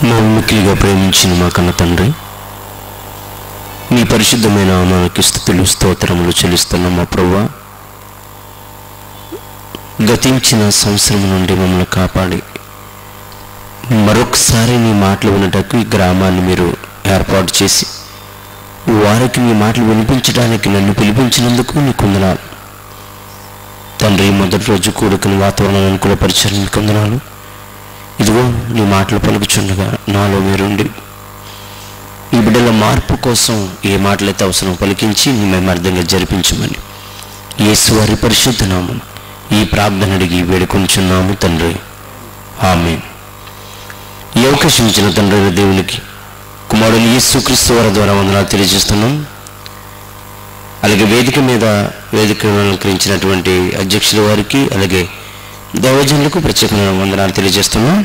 మిక్కిలిగా ప్రేమించిన మా కన్న తండ్రి, మీ పరిశుద్ధమైన నామమునకు స్తుతులు స్తోత్రములు చెల్లిస్తున్నాం. మా ప్రభువా, గతించిన సంవత్సరం నుండి మమ్మల్ని కాపాడి మరొకసారి నీ మాటలు వినటకు ఈ గ్రామాన్ని మీరు ఏర్పాటు చేసి వారికి నీ మాటలు వినిపించడానికి నన్ను పిలిపించినందుకు నీకు వందనాలు తండ్రి. మొదటి రోజు కూడుకుని వాతావరణాన్ని అనుకూలపరిచారు, నీకు వందనాలు. ఇదిగో నీ మాటలు పలుకుచుండగా నాలో మీరుండి ఈ బిడ్డల మార్పు కోసం ఏ మాటలైతే అవసరం పలికించి మేము అర్థంగా జరిపించమని యేసువారి పరిశుద్ధ నామం ఈ ప్రార్థన అడిగి వేడుకొంచున్నాము తండ్రి, ఆమేన్. ఈ అవకాశం ఇచ్చిన తండ్రి దేవునికి, కుమారుడు యేసుక్రీస్తు వారి ద్వారా వందనాలు తెలియజేస్తున్నాం. అలాగే వేదికను అలంకరించినటువంటి అధ్యక్షుల వారికి, అలాగే దైవజనులకు ప్రత్యేకమైన వందనాలు తెలియజేస్తున్నాం.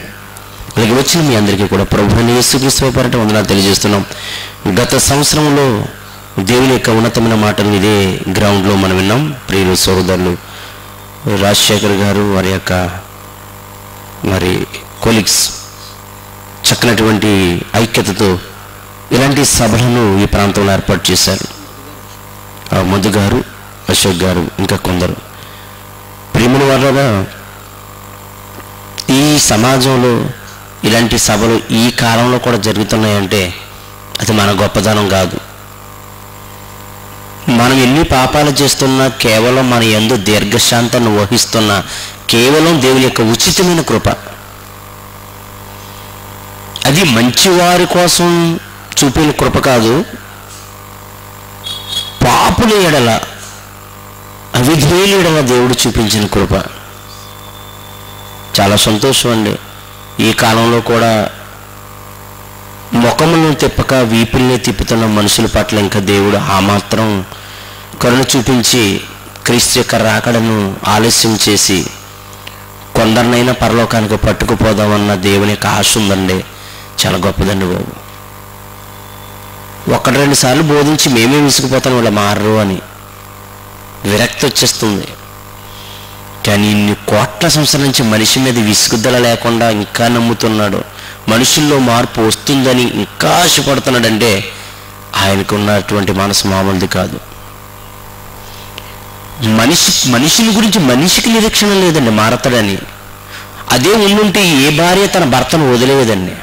అలాగే వచ్చిన మీ అందరికీ కూడా ప్రభువైన యేసుక్రీస్తు పేరిట వందనాలు తెలియజేస్తున్నాం. గత సంవత్సరంలో దేవుని యొక్క ఉన్నతమైన మాటలు ఇదే గ్రౌండ్లో మనం విన్నాం. ప్రియులు సోదరులు రాజశేఖర్ గారు వారి యొక్క కొలీగ్స్ చక్కనటువంటి ఐక్యతతో ఇలాంటి సభలను ఈ ప్రాంతంలో ఏర్పాటు చేశారు. మధు గారు, అశోక్ గారు, ఇంకా కొందరు. ప్రియమైన వాళ్ళగా ఈ సమాజంలో ఇలాంటి సభలు ఈ కాలంలో కూడా జరుగుతున్నాయంటే అది మన గొప్పతనం కాదు. మనం ఎన్ని పాపాలు చేస్తున్నా కేవలం మన యందు దీర్ఘశాంతాన్ని వహిస్తున్న కేవలం దేవుని యొక్క ఉచితమైన కృప. అది మంచివారి కోసం చూపిన కృప కాదు, పాపుల ఎడల అవిధేయుల ఎడల దేవుడు చూపించిన కృప. చాలా సంతోషం అండి. ఈ కాలంలో కూడా ముఖములను తిప్పక వీపుల్ని తిప్పుతున్న మనుషుల పట్ల ఇంకా దేవుడు ఆ మాత్రం కరుణ చూపించి క్రీస్తు యొక్క రాకడను ఆలస్యం చేసి కొందరినైనా పరలోకానికి పట్టుకుపోదామన్న దేవుని యొక్క ఆశ ఉందండి. చాలా గొప్పదండి బాబు. 1-2 సార్లు బోధించి మేమే విసిగిపోతాను వాళ్ళ మారరు అని విరక్తి వచ్చేస్తుంది. కానీ ఇన్ని కోట్ల సంవత్సరాల నుంచి మనిషి మీద విసుగుదల లేకుండా ఇంకా నమ్ముతున్నాడు, మనుషుల్లో మార్పు వస్తుందని ఇంకా ఆశపడుతున్నాడంటే ఆయనకు ఉన్నటువంటి మనసు మామూలుది కాదు. మనిషిని గురించి మనిషికి నిరీక్షణ లేదండి మారతాడని. అదే ఉండుంటే ఏ భార్య తన భర్తను వదిలేదండి.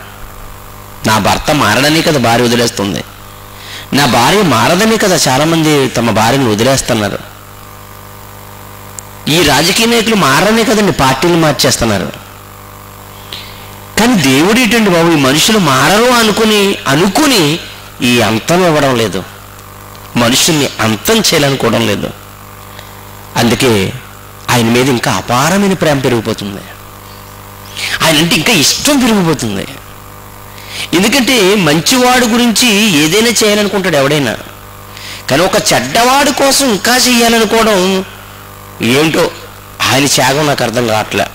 నా భర్త మారడనే కదా భార్య వదిలేస్తుంది, నా భార్య మారదనే కదా చాలామంది తమ భార్యను వదిలేస్తున్నారు. ఈ రాజకీయ నాయకులు మారనే కదండి పార్టీలు మార్చేస్తున్నారు. కానీ దేవుడు ఏంటండి బాబు, ఈ మనుషులు మారరు అనుకుని ఈ అంతం ఇవ్వడం లేదు, మనుషుల్ని అంతం చేయాలనుకోవడం లేదు. అందుకే ఆయన మీద ఇంకా అపారమైన ప్రేమ పెరిగిపోతుంది, ఆయన అంటే ఇంకా ఇష్టం పెరిగిపోతుంది. ఎందుకంటే మంచివాడు గురించి ఏదైనా చేయాలనుకుంటాడు ఎవడైనా, కానీ ఒక చెడ్డవాడు కోసం ఇంకా చేయాలనుకోవడం ఏంటో ఆయన త్యాగం నాకు అర్థం కావట్లే.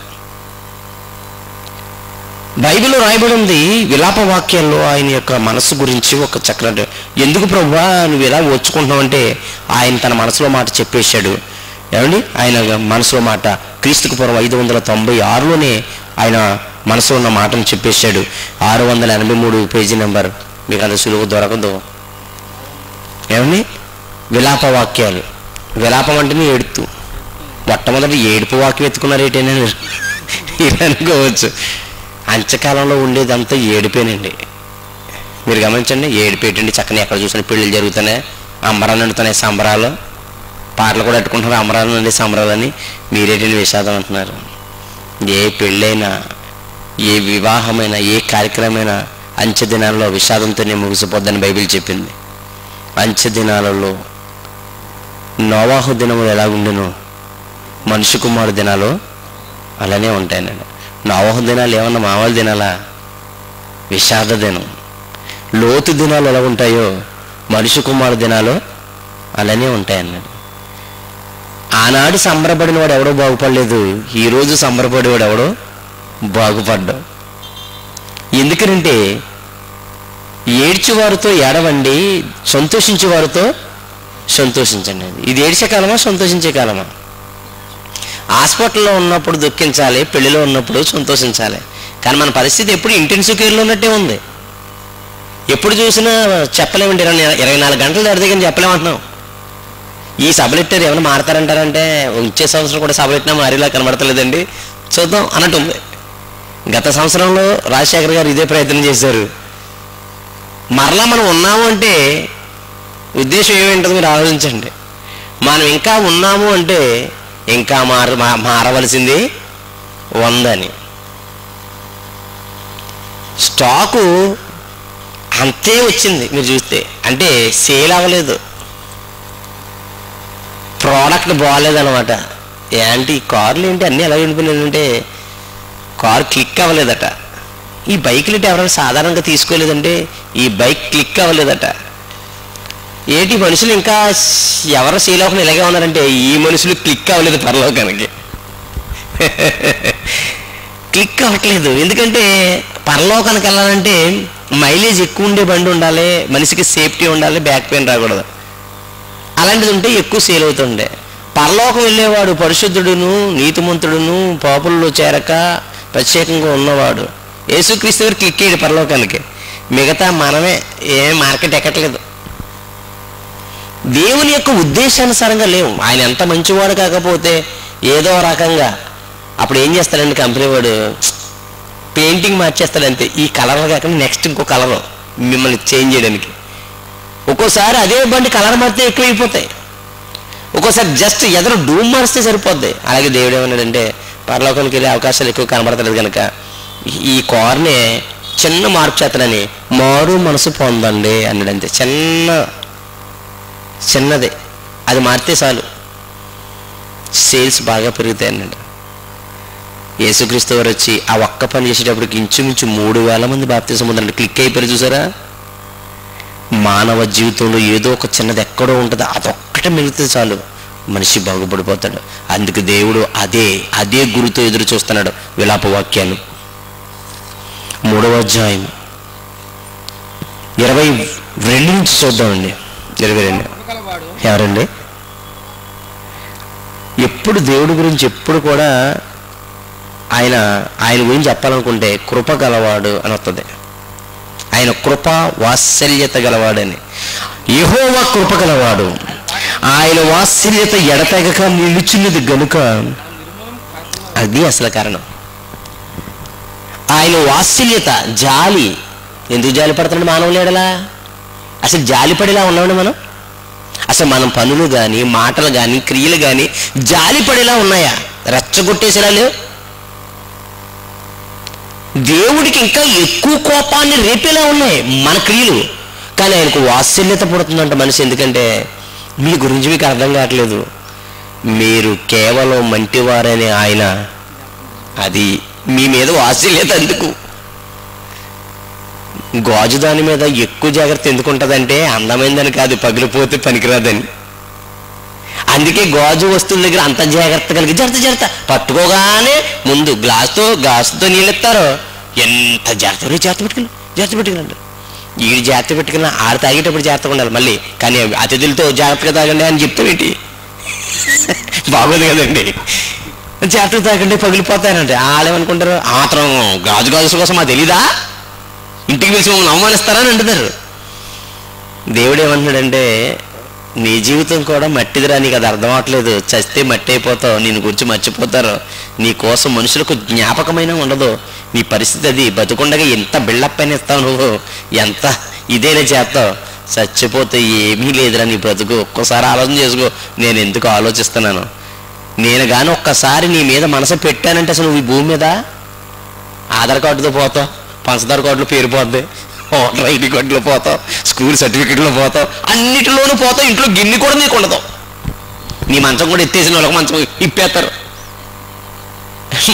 బైబిల్లో రాయబడి ఉంది విలాప వాక్యాల్లో ఆయన యొక్క మనసు గురించి ఒక చక్కటి, ఎందుకు ప్రభువా నువ్వు ఇలా ఓర్చుకుంటున్నావు అంటే ఆయన తన మనసులో మాట చెప్పేశాడు. ఏమండి, ఆయన మనసులో మాట క్రీస్తుకు పూర్వం 596లోనే ఆయన మనసులో ఉన్న మాటను చెప్పేశాడు. 683 పేజీ నెంబర్, మీకు అంత సులువు దొరకదు. ఏమండి, విలాప వాక్యాలు. విలాపం అంటేనే ఏడుతూ, మొట్టమొదటి ఏడుపు వాక్యం ఎత్తుకున్నారేటైనా ఇలా అనుకోవచ్చు. అంత్యకాలంలో ఉండేదంతా ఏడిపోయినండి. మీరు గమనించండి, ఏడిపోయేటండి. చక్కని ఎక్కడ చూసినా పెళ్ళిళ్ళు జరుగుతున్నాయి, అంబరాలు నిండుతున్నాయి, సంబరాలు, పాటలు కూడా పెట్టుకుంటున్నారు, అంబరాలు నుండి సంబరాలని. మీరేటండి విషాదం అంటున్నారు. ఏ పెళ్ళైనా, ఏ వివాహమైనా, ఏ కార్యక్రమమైనా అంత్య దినాల్లో విషాదంతోనే ముగిసిపోద్దని బైబిల్ చెప్పింది. అంత్య దినాలలో నోవాహు దినములు ఎలా ఉండెనో మనిషి కుమారు దినాలు అలానే ఉంటాయనండి. నోవాహు దినాలు ఏమన్నా మామూలు దినాలా? విషాద దినం. లోతు దినాలు ఎలా ఉంటాయో మనిషి కుమారు దినాలు అలానే ఉంటాయన్నాడు. ఆనాడు సంబరపడిన వాడు ఎవడో బాగుపడలేదు, ఈరోజు సంబరపడేవాడు ఎవడో బాగుపడ్డావు. ఎందుకనంటే ఏడ్చేవారితో ఏడవండి, సంతోషించే వారితో సంతోషించండి. ఇది ఏడ్చే కాలమా సంతోషించే కాలమా? హాస్పిటల్లో ఉన్నప్పుడు దుఃఖించాలి, పెళ్లిలో ఉన్నప్పుడు సంతోషించాలి. కానీ మన పరిస్థితి ఎప్పుడు ఇంటెన్సివ్ కేర్లో ఉన్నట్టే ఉంది. ఎప్పుడు చూసినా చెప్పలేమండి, 24 గంటలు దాడితే చెప్పలేమంటున్నాం. ఈ సబలెక్టర్ ఏమైనా మారతారంటారంటే వచ్చే సంవత్సరం కూడా సబలెట్టినా మారేలా కనబడతలేదండి, చూద్దాం అన్నట్టుంది. గత సంవత్సరంలో రాజశేఖర్ గారు ఇదే ప్రయత్నం చేశారు. మరలా మనం ఉన్నాము అంటే ఉద్దేశం ఏమేంటో మీరు ఆలోచించండి. మనం ఇంకా ఉన్నాము అంటే ఇంకా మారవలసింది ఉందని. స్టాకు అంతే వచ్చింది మీరు చూస్తే, అంటే సేల్ అవ్వలేదు, ప్రోడక్ట్ బాగాలేదన్నమాట. ఏంటి కార్లు ఏంటి అన్నీ ఎలా ఉండిపోయినాయంటే కారు క్లిక్ అవ్వలేదట. ఈ బైకులు అంటే ఎవరైనా సాధారణంగా తీసుకోలేదంటే ఈ బైక్ క్లిక్ అవ్వలేదట. ఏంటి మనుషులు ఇంకా ఎవరు సేల్ అవ్వకుండా ఇలాగే ఉన్నారంటే ఈ మనుషులు క్లిక్ అవ్వలేదు పరలోకానికి. క్లిక్ అవ్వట్లేదు. ఎందుకంటే పరలోకానికి వెళ్ళాలంటే మైలేజ్ ఎక్కువ ఉండే బండి ఉండాలి, మనిషికి సేఫ్టీ ఉండాలి, బ్యాక్ పెయిన్ రాకూడదు. అలాంటిది ఉంటే ఎక్కువ సేల్ అవుతుండే. పరలోకం వెళ్ళేవాడు పరిశుద్ధుడును నీతిమంతుడును పాపుల్లో చేరక ప్రత్యేకంగా ఉన్నవాడు యేసుక్రీస్తు గారు క్లిక్ అయ్యాడు పరలోకానికి. మిగతా మనమే ఏం మార్కెట్ ఎక్కట్లేదు. దేవుని యొక్క ఉద్దేశానుసారంగా లేవు. ఆయన ఎంత మంచివాడు కాకపోతే ఏదో రకంగా అప్పుడు ఏం చేస్తాడండి కంపెనీ వాడు, పెయింటింగ్ మార్చేస్తాడు అంతే. ఈ కలర్ కాకుండా నెక్స్ట్ ఇంకో కలర్ మిమ్మల్ని చేంజ్ చేయడానికి. ఒక్కోసారి అదే బండి కలర్ మారితే ఎక్కువైపోతాయి, ఒక్కోసారి జస్ట్ ఎదురు డూమ్ మారిస్తే సరిపోద్ది. అలాగే దేవుడు ఏమన్నాడంటే పరలోకానికి వెళ్ళే అవకాశాలు ఎక్కువ కనబడతలేదు కనుక ఈ కార్నే చిన్న మార్పు చేతనని మారు మనసు పొందండి అన్నాడు. అంతే, చిన్నదే, అది మారితే చాలు సేల్స్ బాగా పెరుగుతాయి అన్నాడు. యేసుక్రీస్తు వారు వచ్చి ఆ ఒక్క పని చేసేటప్పటికి ఇంచుమించు 3000 మంది బాప్తిసం పొందారంటే క్లిక్ అయిపోయి చూసారా. మానవ జీవితంలో ఏదో ఒక చిన్నది ఎక్కడో ఉంటుంది, అదొక్కటే మిగిలితే చాలు మనిషి బాగుపడిపోతాడు. అందుకు దేవుడు అదే గురితో ఎదురు చూస్తున్నాడు. విలాప వాక్యాలు 3వ అధ్యాయం 22 నుంచి చూద్దామండి. 22 ఎవరండి? ఎప్పుడు దేవుడి గురించి ఎప్పుడు కూడా ఆయన గురించి చెప్పాలనుకుంటే కృప గలవాడు అని వస్తుంది. ఆయన కృప వాత్సల్యత గలవాడని. యెహోవా కృప గలవాడు, ఆయన వాత్సల్యత ఎడతెగక నిలుచున్నది గనుక, అది అసలు కారణం. ఆయన వాత్సల్యత, జాలి. ఎందుకు జాలి పడుతున్నాడు మానవులు ఎడలా? అసలు జాలి పడేలా ఉన్నామండి మనం? అసలు మనం పనులు కానీ మాటలు కానీ క్రియలు కానీ జాలి పడేలా ఉన్నాయా? రెచ్చగొట్టేసేలా లేవు. దేవుడికి ఇంకా ఎక్కువ కోపాన్ని రేపేలా ఉన్నాయి మన క్రియలు. కానీ ఆయనకు వాత్సల్యత పుడుతుందంట మనిషి. ఎందుకంటే మీ గురించి మీకు అర్థం కావట్లేదు, మీరు కేవలం మంటివారని ఆయన, అది మీ మీద వాత్సల్యత ఎందుకు? గాజు దాని మీద ఎక్కువ జాగ్రత్త ఎందుకు ఉంటుందంటే అందమైందని కాదు, పగిలిపోతే పనికిరాదని. అందుకే గాజు వస్తువుల దగ్గర అంత జాగ్రత్త కలిగి జాగ్రత్త పట్టుకోగానే ముందు గ్లాసుతో నీళ్ళు ఇస్తారు. ఎంత జాగ్రత్త పెట్టుకుని ఈడు జాగ్రత్త పెట్టుకున్నా ఆడు తాగేటప్పుడు జాగ్రత్తగా ఉండాలి మళ్ళీ. కానీ అతిథులతో జాగ్రత్తగా తాగండి అని చెప్తామేంటి? బాగోదు కదండి. జాగ్రత్తగా తాగండి పగిలిపోతానంటే వాళ్ళేమనుకుంటారు, మాత్రం గాజు కోసం మాకు తెలీదా, ఇంటికి పిలిచి మమ్మల్ని అవమానిస్తారని అంటున్నారు. దేవుడు ఏమంటున్నాడంటే నీ జీవితం కూడా మట్టిదిరా, నీకు అది అర్థం అవట్లేదు. చస్తే మట్టి అయిపోతావు, నేను గురించి మర్చిపోతారు, నీ కోసం మనుషులకు జ్ఞాపకమైన ఉండదు. నీ పరిస్థితి అది. బతుకుండగా ఎంత బిల్డప్ అయినా ఇస్తావు నువ్వు, ఎంత ఇదైనా చేస్తావు. చచ్చిపోతే ఏమీ లేదురా నీ బ్రతుకు. ఒక్కసారి ఆలోచన చేసుకో, నేను ఎందుకు ఆలోచిస్తున్నాను. నేను కానీ ఒక్కసారి నీ మీద మనసు పెట్టానంటే అసలు నువ్వు ఈ భూమి మీద ఆధార్ కార్డుతో పోతావు, పంచదార కార్డులో పేరు పోద్ది, ఓటర్ ఐడి కార్డులో పోతావు, స్కూల్ సర్టిఫికెట్లో పోతావు, అన్నిటిలోనూ పోతావు. ఇంట్లో గిన్నె కూడా నీకు ఉండదు. నీ మంచం కూడా ఎత్తేసిన వాళ్ళకి మంచం ఇప్పేస్తారు.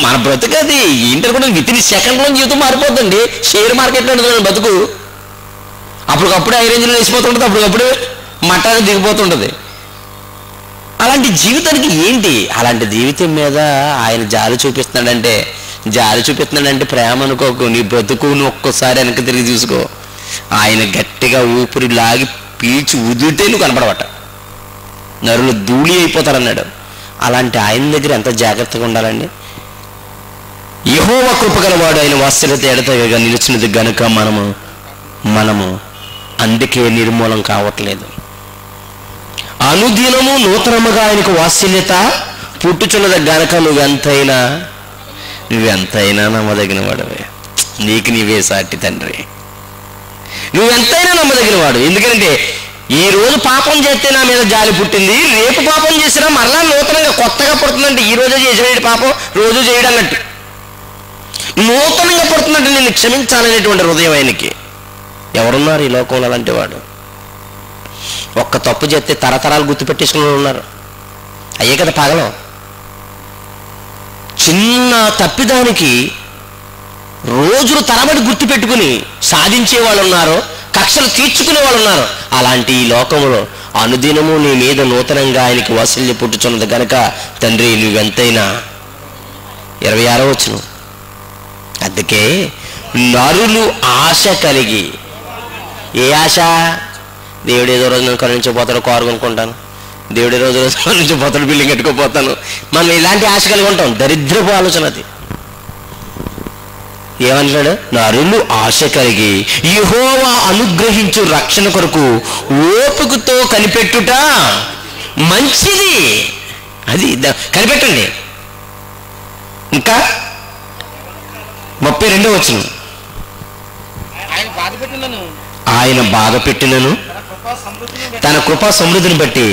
మన బ్రతుకు అది ఏంటనుకుంటే వితిన్ సెకండ్లో జీవితం మారిపోతుంది. షేర్ మార్కెట్లో ఉంటుంది బతుకు. అప్పటికప్పుడు హై రేంజ్లో వేసిపోతుంటుంది, అప్పటికప్పుడు మట్టాన్ని దిగిపోతుంటుంది. అలాంటి జీవితానికి ఏంటి? అలాంటి జీవితం మీద ఆయన జాలి చూపిస్తున్నాడంటే ప్రేమ అనుకోకు. నీ బ్రతుకును ఒక్కసారి వెనక్కి తిరిగి చూసుకో. ఆయన గట్టిగా ఊపిరి లాగి పీల్చి ఉదిరితే నువ్వు కనపడవట, నరులు ధూళి అయిపోతారన్నాడు. అలాంటి ఆయన దగ్గర ఎంత జాగ్రత్తగా ఉండాలండి. యెహోవా కృపగలవాడు, ఆయన వాత్సల్యత ఎడతెగక నిలిచినది గనుక మనము అందుకే నిర్మూలం కావట్లేదు. అనుదినము నూతనముగా ఆయనకు వాత్సల్యత పుట్టుచున్నది గనక నువ్వెంతైనా నమ్మదగిన వాడవే. నీకు నీవే సాటి తండ్రి, నువ్వెంతైనా నమ్మదగిన వాడు. ఎందుకంటే ఈ రోజు పాపం చేస్తే నా మీద జాలి పుట్టింది, రేపు పాపం చేసినా మరలా నూతనంగా కొత్తగా పుడుతుందంటే ఈ రోజే చేసేది పాపం రోజు చేయడం అన్నట్టు నూతనంగా పుడుతున్నట్టు నేను క్షమించాలనేటువంటి హృదయం ఆయనకి. ఎవరున్నారు ఈ లోకంలో అలాంటి వాడు? ఒక్క తప్పు చేస్తే తరతరాలు గుర్తుపెట్టేసుకుని ఉన్నారు. అయ్యే కదా పగలం. చిన్న తప్పిదానికి రోజులు తరబడి గుర్తుపెట్టుకుని సాధించే వాళ్ళు ఉన్నారు, కక్షలు తీర్చుకునే వాళ్ళు ఉన్నారు. అలాంటి ఈ లోకంలో అనుదినము నీ మీద నూతనంగా ఆయనకి వాత్సల్య పుట్టుచున్నది కనుక తండ్రి నువ్వెంతైనా. 26వ వచనం, అందుకే నరులు ఆశ కలిగి, ఏ ఆశ? దేవుడు ఏదో రోజు నేను కరుణించబోతాడు, కారు కొనుక్కుంటాను, దేవుడు రోజు కరుణించబోతాడు, బిల్డింగ్ కట్టుకోపోతాను. మనం ఇలాంటి ఆశ కలిగి ఉంటాం. దరిద్రపు ఆలోచన అది. ఏమంటాడు? నరులు ఆశ కలిగి యెహోవా అనుగ్రహించు రక్షణ కొరకు ఓపికతో కనిపెట్టుట మంచిది. అది కనిపెట్టండి. ఇంకా 32వ వచనం, ఆయన బాధ పెట్టినను తన కృపా సమృద్ధిని బట్టి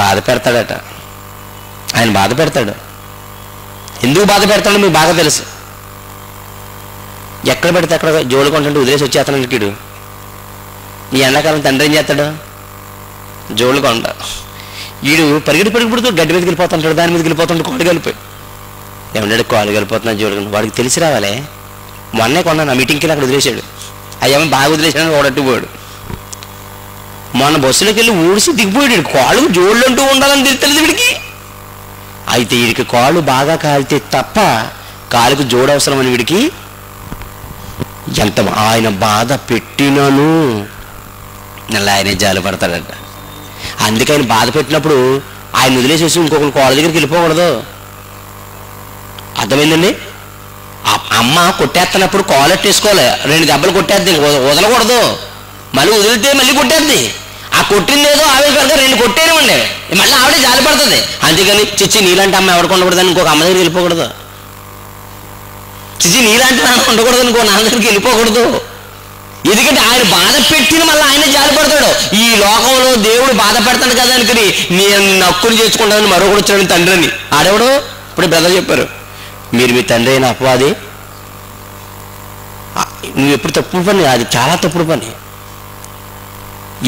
బాధ పెడతాడట. ఆయన బాధ పెడతాడు. ఎందుకు బాధ పెడతాడో మీకు బాగా తెలుసు. ఎక్కడ పెడితే అక్కడ జోలు కొంటుంటే వదిలేసి వచ్చేస్తాను కిడు. ఈ ఎండాకాలం తండ్రి ఏం చేస్తాడు? జోలు కొండ. వీడు పరిగెడుతూ గడ్డి మీదకి వెళ్ళిపోతుంటాడు, దాని మీదకి వెళ్ళిపోతుంటాడు, కాళ్ళు కలిపోయి. ఏమన్నాడు? కాళ్ళు కలిపోతున్నా జోలు. వాడికి తెలిసి రావాలే. మొన్నే కొన్నాను, ఆ మీటింగ్కి వెళ్ళి అక్కడ వదిలేశాడు. అయ్యేమో బాగా వదిలేసాడు, ఓడట్టు పోయాడు. మొన్న బస్సులోకి వెళ్ళి ఊడిసి దిగిపోయాడు. కాళ్ళు జోళ్ళు అంటూ ఉండాలని తెలియదు వీడికి. అయితే వీడికి కాళ్ళు బాగా కాలితే తప్ప కాలుకు జోడు అవసరం అని వీడికి ఎంత. ఆయన బాధ పెట్టినను అలా ఆయనే జాలి పడతాడంట. అందుకే ఆయన బాధ పెట్టినప్పుడు ఆయన వదిలేసేసి ఇంకొకరు కాళ్ళ దగ్గరికి వెళ్ళిపోకూడదు. అర్థమైందండి? అమ్మ కొట్టేస్తున్నప్పుడు కాలెట్టేసుకోవాలి, 2 దెబ్బలు కొట్టేద్ది, వదలకూడదు. మళ్ళీ వదిలితే మళ్ళీ కొట్టేద్ది. ఆ కొట్టిందేదో ఆవేశపడక 2 కొట్టేయమండి, మళ్ళీ ఆవిడే జాలి పడుతుంది. అందుకని చిచ్చి నీలాంటి అమ్మ ఎవరికి ఉండకూడదని ఇంకొక అమ్మ దగ్గరికి వెళ్ళిపోకూడదు. చిచ్చి నీలాంటి నాన్న ఉండకూడదు ఇంకో నాన్న దగ్గరికి వెళ్ళిపోకూడదు. ఎందుకంటే ఆయన బాధ పెట్టిన మళ్ళీ ఆయన జాలి పడతాడు. ఈ లోకంలో దేవుడు బాధ పెడతాడు కదా అనుకుని నేను నక్కుని చేసుకుంటానని మరొకడు వచ్చాడు తండ్రి అని. ఆడెవడు? ఇప్పుడు బ్రదర్ చెప్పారు, మీరు మీ తండ్రి అయిన అపవాది. నువ్వు ఎప్పుడు తప్పుడు పని, అది చాలా తప్పుడు పని.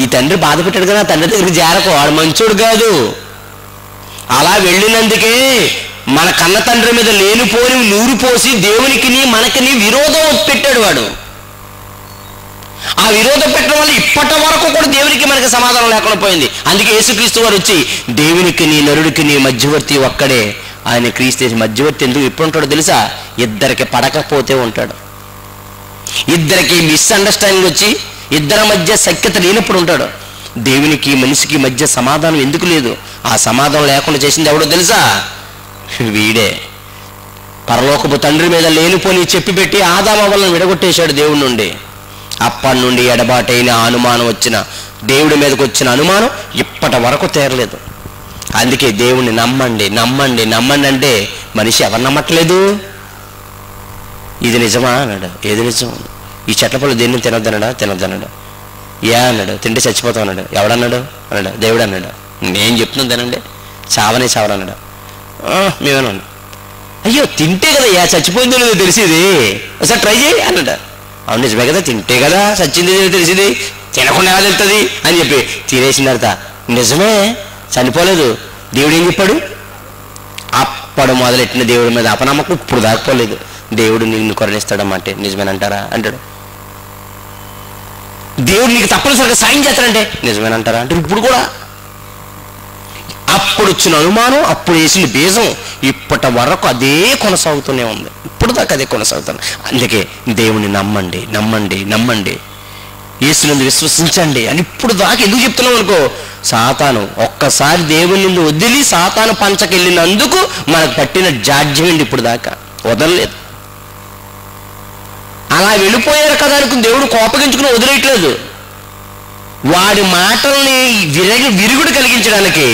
ఈ తండ్రి బాధ పెట్టాడు కదా, తండ్రి దగ్గరికి చేరకు, వాడు మంచోడు కాదు. అలా వెళ్ళినందుకే మన కన్న తండ్రి మీద లేనిపోని నూరు పోసి దేవునికి మనకిని విరోధం పెట్టాడు వాడు. ఆ విరోధం పెట్టడం వల్ల ఇప్పటి వరకు కూడా దేవునికి మనకి సమాధానం లేకుండా పోయింది. అందుకే యేసుక్రీస్తు వారు వచ్చి దేవునికి నరుడికి మధ్యవర్తి ఒక్కడే. ఆయన క్రీస్తు మధ్యవర్తి ఎందుకు ఇప్పుడు ఉంటాడో తెలుసా? ఇద్దరికి పడకపోతే ఉంటాడు. ఇద్దరికి మిస్అండర్స్టాండింగ్ వచ్చి ఇద్దరి మధ్య సఖ్యత లేనప్పుడు ఉంటాడు. దేవునికి మనిషికి మధ్య సమాధానం ఎందుకు లేదు? ఆ సమాధానం లేకుండా చేసింది ఎవడో తెలుసా? వీడే. పరలోకపు తండ్రి మీద లేనిపోని చెప్పి పెట్టి ఆదాము వలన విడగొట్టేశాడు దేవుడి నుండి. అప్పటి నుండి ఎడబాటైన అనుమానం వచ్చిన, దేవుడి మీదకి వచ్చిన అనుమానం ఇప్పటి వరకు తీరలేదు. అందుకే దేవుణ్ణి నమ్మండి నమ్మండి నమ్మండి అంటే మనిషి ఎవరు నమ్మట్లేదు. ఇది నిజమా అన్నాడు. ఏది నిజం? ఈ చెట్ల పళ్ళు దేన్ని తినొద్దన్నాడా? తినొద్దన్నాడు. ఏ అన్నాడు? తింటే చచ్చిపోతాం అన్నాడు. ఎవడన్నాడు అన్నాడు? దేవుడు అన్నాడు. నేను చెప్తున్నాను తినండి, చావనే చావరన్నాడు. మేమేనా? అయ్యో తింటే కదా ఏ చచ్చిపోయిందో లేదో తెలిసింది, ఒకసారి ట్రై చేయి అన్నాడు. అవును నిజమే కదా, తింటే కదా చచ్చింది తెలిసింది, తినకుండా ఎలా తెలుస్తుంది అని చెప్పి తినేసిన తర్వాత నిజమే చనిపోలేదు. దేవుడు ఏం చెప్పాడు? అప్పుడు మొదలెట్టిన దేవుడి మీద అపనమ్మకం ఇప్పుడు దాకపోలేదు. దేవుడు నిన్ను కరుణిస్తాడమ్మంటే నిజమేనంటారా అంటాడు. దేవుడు నీకు తప్పనిసరిగా సాయం చేస్తాడంటే నిజమేనంటారా అంటే ఇప్పుడు కూడా. అప్పుడు వచ్చిన అనుమానం, అప్పుడు వేసిన బీజం ఇప్పటి వరకు అదే కొనసాగుతూనే ఉంది. ఇప్పుడు దాకా అదే కొనసాగుతుంది. అందుకే దేవుణ్ణి నమ్మండి నమ్మండి నమ్మండి, యేసునందు విశ్వసించండి అని ఇప్పుడు దాకా ఎందుకు చెప్తున్నాం అనుకో, సాతాను ఒక్కసారి దేవుని నుండి వదిలి సాతాను పంచకెళ్ళినందుకు మనకు పట్టిన జాడ్యం ఇప్పుడు దాకా. వదలలేదు. అలా వెళ్ళిపోయారు కదా అనుకుని దేవుడు కోపగించుకుని వదిలేయట్లేదు. వాడి మాటల్ని విరుగుడు కలిగించడానికి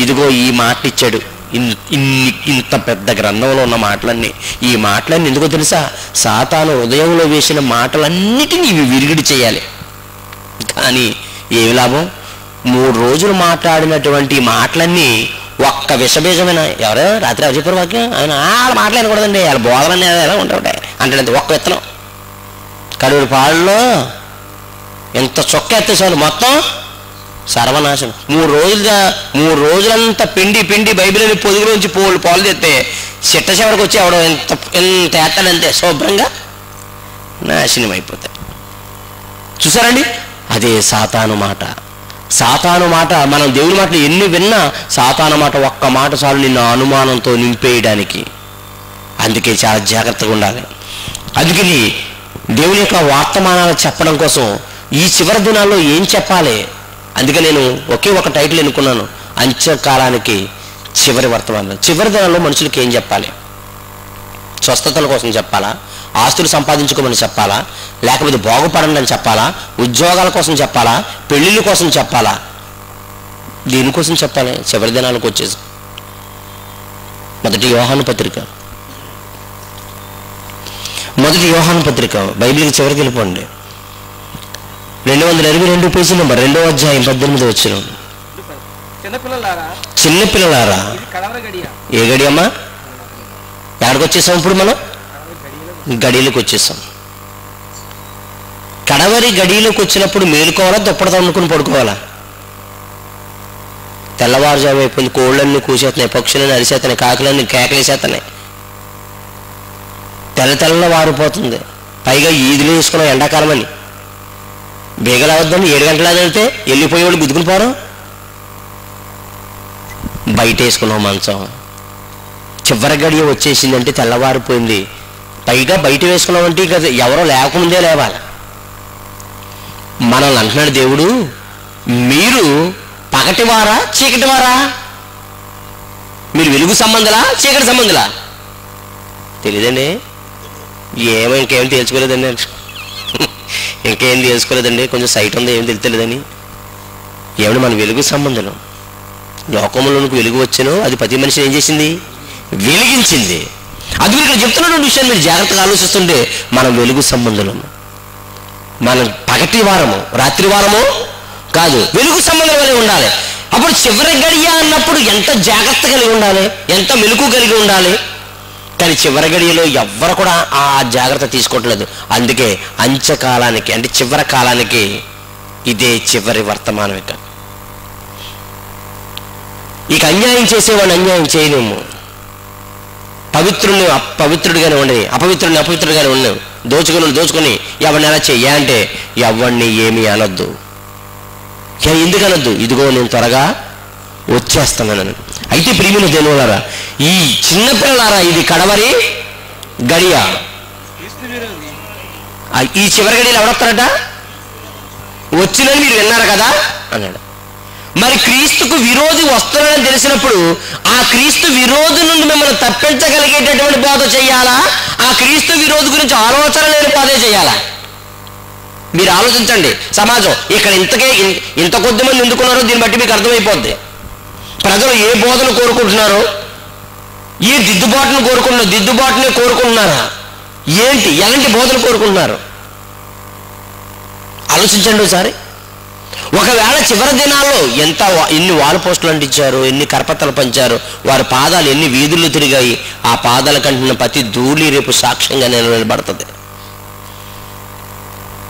ఇదిగో ఈ మాట ఇచ్చాడు. ఇంత పెద్ద గ్రంథంలో ఉన్న మాటలన్నీ, ఈ మాటలన్నీ ఎందుకో తెలుసా? సాతాను హృదయంలో వేసిన మాటలన్నిటినీ ఇవి విరుగుడు చేయాలి. కానీ ఏమి లాభం? 3 రోజులు మాట్లాడినటువంటి మాటలన్నీ ఒక్క విషబీజమైన. ఎవరో రాత్రి ఎవరు చెప్పారు వాక్యం? ఆయన వాళ్ళ మాటలు అనకూడదండి, వాళ్ళ బోధలన్నీ ఎలా ఉంటాయి అంటే ఒక్క విత్తనం కడుగుడు పాడులో ఎంత చొక్క ఎత్తేసారు, మొత్తం సర్వనాశనం. 3 రోజులంతా పిండి బైబిల్ని పొదుగులోంచి పాలు తెస్తే చిట్ట చివరికి వచ్చి ఎవడో ఎంత ఎత్తాడంతే శుభ్రంగా నాశనం అయిపోతాయి. చూసారండి, అదే సాతాను మాట. సాతాను మాట, మనం దేవుని మాటలు ఎన్ని విన్నా సాతాను మాట ఒక్క మాట చాలు నిన్ను అనుమానంతో నింపేయడానికి. అందుకే చాలా జాగ్రత్తగా ఉండాలి. అందుకని దేవుని యొక్క వర్తమానాలు చెప్పడం కోసం ఈ చివరి దినాల్లో ఏం చెప్పాలి, అందుకే నేను ఒకే ఒక టైటిల్ ఎన్నుకున్నాను, అంత్యకాలానికి చివరి వర్తమానం. చివరి దినాల్లో మనుషులకి ఏం చెప్పాలి? స్వస్థతల కోసం చెప్పాలా? ఆస్తులు సంపాదించుకోమని చెప్పాలా? లేకపోతే బాగుపడండి అని చెప్పాలా? ఉద్యోగాల కోసం చెప్పాలా? పెళ్ళిళ్ళ కోసం చెప్పాలా? దీనికోసం చెప్పాలి చివరి దినాలకు వచ్చేసి. మొదటి యోహాను పత్రిక బైబిల్కి చివరికి వెళ్ళిపోండి. 222 పేజీ నెంబర్ 2వ అధ్యాయం 18వ వచనం. చిన్నపిల్లలారా, ఏ గడియమ్మా? ఎక్కడికి వచ్చేసాం ఇప్పుడు? మనం గడియలకు వచ్చేసాం. కడవరి గడియలకు వచ్చినప్పుడు మేలుకోవాలా, దుప్పటి అనుకుని పడుకోవాలా? తెల్లవారుజాము అయిపోయింది, కోళ్ళన్నీ కూసేస్తున్నాయి, పక్షులన్నీ అరిసేస్తున్నాయి, కాకులన్నీ కేకలేసేస్తున్నాయి, తెల్ల వారిపోతుంది. పైగా ఈదులు వేసుకున్నాం ఎండాకాలం అని. బేగలవద్దని 7 గంటల వెళ్తే వెళ్ళిపోయేవాళ్ళు గుద్దుకుని పోరు. బయట వేసుకున్నాం మంచం. చివరి గడియ వచ్చేసిందంటే తెల్లవారిపోయింది. పైగా బయట వేసుకున్నామంటే ఇక ఎవరో లేకముందే లేవాలి. మనల్ని అంటున్నాడు దేవుడు, మీరు పగటివారా చీకటివారా? మీరు వెలుగు సంబంధులా చీకటి సంబంధులా? తెలియదండి. ఇంకేం తెలుసుకోలేదండి, ఇంకేం తెలుసుకోలేదండి, కొంచెం సైట్ ఉంది, ఏం తెలియలేదని. ఏమన్నా మన వెలుగు సంబంధులు. లోకంలోనికి వెలుగు వచ్చాను, అది ప్రతి మనిషిని ఏం చేసింది? వెలిగించింది. అది ఇక్కడ చెప్తున్నటువంటి విషయాన్ని మీరు జాగ్రత్తగా ఆలోచిస్తుంటే మనం వెలుగు సంబంధులము. మనం పగటి వారము, రాత్రి వారము కాదు, వెలుగు సంబంధం వలె ఉండాలి. అప్పుడు చివరి గడియ అన్నప్పుడు ఎంత జాగ్రత్త కలిగి ఉండాలి, ఎంత మెలకు కలిగి ఉండాలి. కానీ చివరి గడియలో ఎవ్వరు కూడా ఆ జాగ్రత్త తీసుకోవట్లేదు. అందుకే అంత్యకాలానికి అంటే చివరి కాలానికి ఇదే చివరి వర్తమానం. ఇక అన్యాయం చేసేవాడిని అన్యాయం చేయలేము, పవిత్రుడిని అపవిత్రుడిగానే ఉండేది, అపవిత్రుడిని అపవిత్రుడిగానే ఉండేవి, దోచుకొని ఎవరిని ఎలా చెయ్య అంటే ఎవరిని ఏమీ అనొద్దు. ఎందుకు అనొద్దు? ఇదిగో నేను త్వరగా వచ్చేస్తున్నాను. అయితే ప్రియమైన దేవులారా, ఈ చిన్నపిల్లలారా, ఇది కడవరి గడియ. ఈ చివరి గడియలు ఎవడొస్తారట? వచ్చినని మీరు విన్నారు కదా అన్నాడు. మరి క్రీస్తుకు విరోధి వస్తున్నాడని తెలిసినప్పుడు ఆ క్రీస్తు విరోధి నుండి మిమ్మల్ని తప్పించగలిగేటటువంటి బోధ చేయాలా, ఆ క్రీస్తు విరోధి గురించి ఆలోచన లేని బోధ చేయాలా? మీరు ఆలోచించండి. సమాజం ఇక్కడ ఇంత కొద్ది మంది ఎందుకున్నారో దీన్ని బట్టి మీకు అర్థమైపోద్ది. ప్రజలు ఏ బోధను కోరుకుంటున్నారో, ఏ దిద్దుబాటును కోరుకుంటున్నారా, ఏంటి ఎలాంటి బోధన కోరుకుంటున్నారు ఆలోచించండి ఒకసారి. ఒకవేళ చివరి దినాల్లో ఎన్ని వాల్ పోస్టులు అంటించారు, ఎన్ని కరపత్తలు పంచారు, వారి పాదాలు ఎన్ని వీధులు తిరిగాయి, ఆ పాదాల కంటున్న ప్రతి ధూళి రేపు సాక్ష్యంగా నిలబడుతుంది.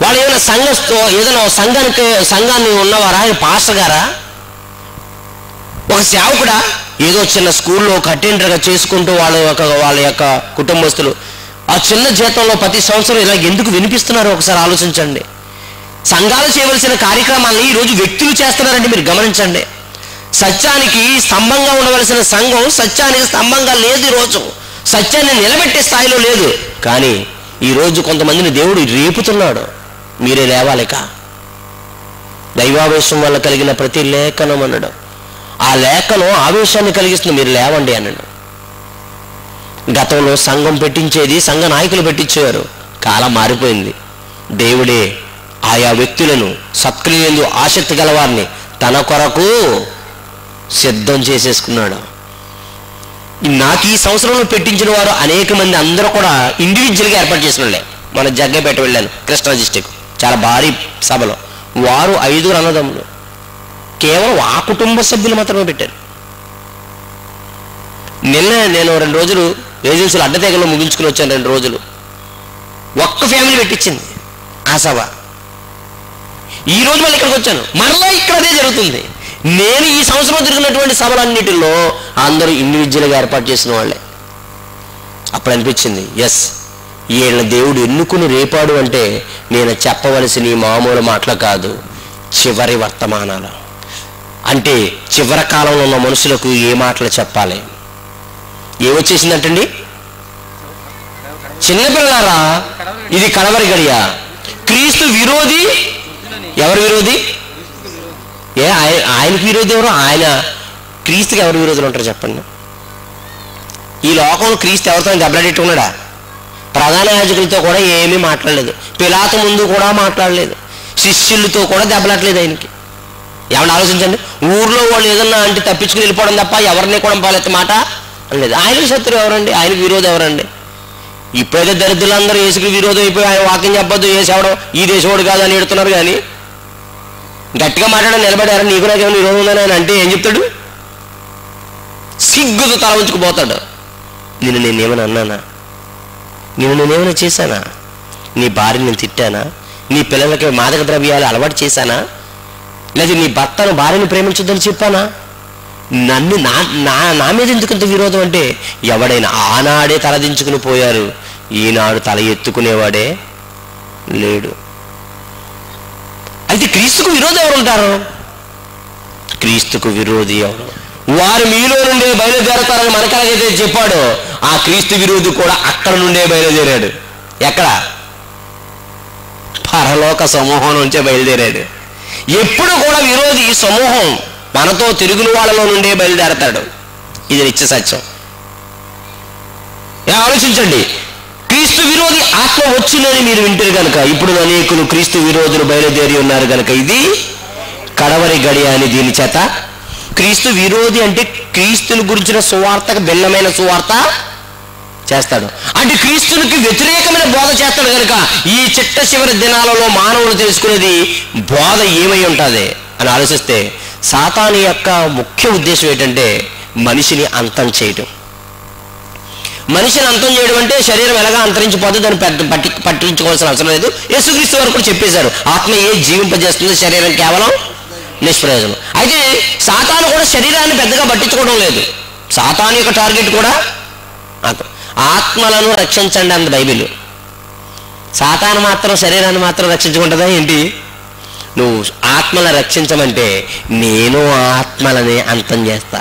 వాళ్ళు ఏదైనా సంఘాన్ని ఉన్నవారా? పాస్టర్ గారా? ఒక సేవకుడా? ఏదో చిన్న స్కూల్లో ఒక అటెండర్గా చేసుకుంటూ వాళ్ళ యొక్క కుటుంబస్తులు ఆ చిన్న జీతంలో ప్రతి సంవత్సరం ఇలా ఎందుకు వినిపిస్తున్నారో ఒకసారి ఆలోచించండి. సంఘాలు చేయవలసిన కార్యక్రమాలను ఈరోజు వ్యక్తులు చేస్తున్నారంటే మీరు గమనించండి. సత్యానికి స్తంభంగా ఉండవలసిన సంఘం సత్యానికి స్తంభంగా లేదు. ఈరోజు సత్యాన్ని నిలబెట్టే స్థాయిలో లేదు. కానీ ఈరోజు కొంతమందిని దేవుడు రేపుతున్నాడు. మీరే లేవాలిక. దైవావేశం వల్ల కలిగిన ప్రతి లేఖనం అన్నాడు, ఆ లేఖనం ఆవేశాన్ని కలిగిస్తుంది, మీరు లేవండి అన్నాడు. గతంలో సంఘం పెట్టించేది సంఘ నాయకులు పెట్టించేవారు. కాలం మారిపోయింది. దేవుడే ఆయా వ్యక్తులను, సత్క్రియలు ఆసక్తి గలవారిని తన కొరకు సిద్ధం చేసేసుకున్నాడు. నాకు ఈ సంవత్సరంలో పెట్టించిన వారు అనేక మంది, అందరూ కూడా ఇండివిజువల్గా ఏర్పాటు చేసిన వాళ్ళే. మన జగ్గపేట వెళ్ళాను, కృష్ణా డిస్టిక్, చాలా భారీ సభలో. వారు 5 అన్నదమ్ములు, కేవలం ఆ కుటుంబ సభ్యులు మాత్రమే పెట్టారు. నిన్న నేను 2 రోజులు ఏజెన్సీలు అడ్డతెగలో ముగించుకుని వచ్చాను. 2 రోజులు ఒక్క ఫ్యామిలీ పెట్టించింది ఆ సభ. ఈ రోజు మళ్ళీ ఇక్కడికి వచ్చాను, మరలా ఇక్కడ అదే జరుగుతుంది. నేను ఈ సంవత్సరం తిరిగినటువంటి సభలన్నిటిలో అందరూ ఇండివిజువల్గా ఏర్పాటు చేసిన వాళ్ళే. అప్పుడు అనిపించింది, ఎస్, వీళ్ళ దేవుడు ఎన్నుకుని రేపాడు అంటే నేను చెప్పవలసిన ఈ మామూలు మాటలు కాదు, చివరి వర్తమానాలు. అంటే చివరి కాలంలో ఉన్న మనుషులకు ఏ మాటలు చెప్పాలి. ఏమొచ్చేసిందంటండి, చిన్నపిల్లలారా ఇది కడవరి గడియ. క్రీస్తు విరోధి. ఎవరు విరోధి? ఆయనకి విరోధి ఎవరు? ఆయన క్రీస్తుకి ఎవరు విరోధులు ఉంటారు చెప్పండి? ఈ లోకంలో క్రీస్తు ఎవరితో దెబ్బలాడెట్టుకున్నాడా? ప్రధాన యాజకులతో కూడా ఏమీ మాట్లాడలేదు, పిలాతు ముందు కూడా మాట్లాడలేదు, శిష్యులతో కూడా దెబ్బలాడలేదు ఆయనకి. ఏమన్నా ఆలోచించండి. ఊర్లో వాళ్ళు ఏదన్నా అంటే తప్పించుకుని వెళ్ళిపోవడం తప్ప ఎవరిని కూడా పాలెత్త మాట అనలేదు. ఆయనకి శత్రువు ఎవరండి? ఆయనకి విరోధం ఎవరండి? ఇప్పుడైతే దరిద్రులందరూ యేసుకి విరోధం అయిపోయి ఆయన వాక్యం చెప్పొద్దు, యేసు ఎవడం ఈ దేశవాడు కాదు అని ఎడుతున్నారు. కానీ గట్టిగా మాట్లాడడం నిలబడారు, నీకు నాకేమైనా విరోధం ఉందని ఆయన అంటే ఏం చెప్తాడు? సిగ్గుతో తల ఉంచుకుపోతాడు. నేనేమైనా అన్నానా? నేనేమైనా చేశానా? నీ భార్యని నేను తిట్టానా? నీ పిల్లలకి మాదక ద్రవ్యాలు అలవాటు చేశానా? లేదా నీ భర్తను భార్యను ప్రేమించొద్దని చెప్పానా? నన్ను నా మీద ఎందుకంత విరోధం అంటే, ఎవడైనా ఆనాడే తలదించుకుని పోయారు, ఈనాడు తల ఎత్తుకునేవాడే లేడు. అయితే క్రీస్తుకు విరోధం ఎవరు ఉంటారు? క్రీస్తుకు విరోధి ఎవరు? వారు మీలో నుండే బయలుదేరతారని మనకలాగైతే చెప్పాడో, ఆ క్రీస్తు విరోధి కూడా అక్కడ నుండే బయలుదేరాడు. ఎక్కడ? పరలోక సమూహం నుంచే బయలుదేరాడు. ఎప్పుడు కూడా విరోధి సమూహం మనతో తిరుగుని వాళ్ళలో నుండే బయలుదేరతాడు. ఇది నిత్య సత్యం. ఆలోచించండి. క్రీస్తు విరోధి ఆత్మ వచ్చిందని మీరు వింటారు కనుక ఇప్పుడు అనేకులు క్రీస్తు విరోధులు బయలుదేరి ఉన్నారు కనుక ఇది కడవరి గడియ అని దీని చేత. క్రీస్తు విరోధి అంటే క్రీస్తుని గురించిన సువార్తకు భిన్నమైన సువార్త చేస్తాడు. అంటే క్రీస్తునికి వ్యతిరేకమైన బోధ చేస్తాడు కనుక ఈ చిట్ట చివరి దినాలలో మానవులు తెలుసుకునేది బోధ ఏమై ఉంటుంది అని ఆలోచిస్తే, సాతాను యొక్క ముఖ్య ఉద్దేశం ఏంటంటే మనిషిని అంతం చేయడం. మనిషిని అంతం చేయడం అంటే శరీరం ఎలాగా అంతరించిపోతుంది, దాన్ని పట్టించుకోవాల్సిన అవసరం లేదు. యేసుక్రీస్తు వారు కూడా చెప్పేశారు, ఆత్మ ఏ జీవింపజేస్తుంది, శరీరం కేవలం నిష్ప్రయోజనం. అయితే సాతాను కూడా శరీరాన్ని పెద్దగా పట్టించుకోవడం లేదు. సాతాను యొక్క టార్గెట్ కూడా ఆత్మలను రక్షించండి అంది బైబిల్. సాతాను మాత్రం శరీరాన్ని మాత్రం రక్షించుకుంటుందా ఏంటి? నువ్వు ఆత్మలను రక్షించమంటే నేను ఆత్మలని అంతం చేస్తా,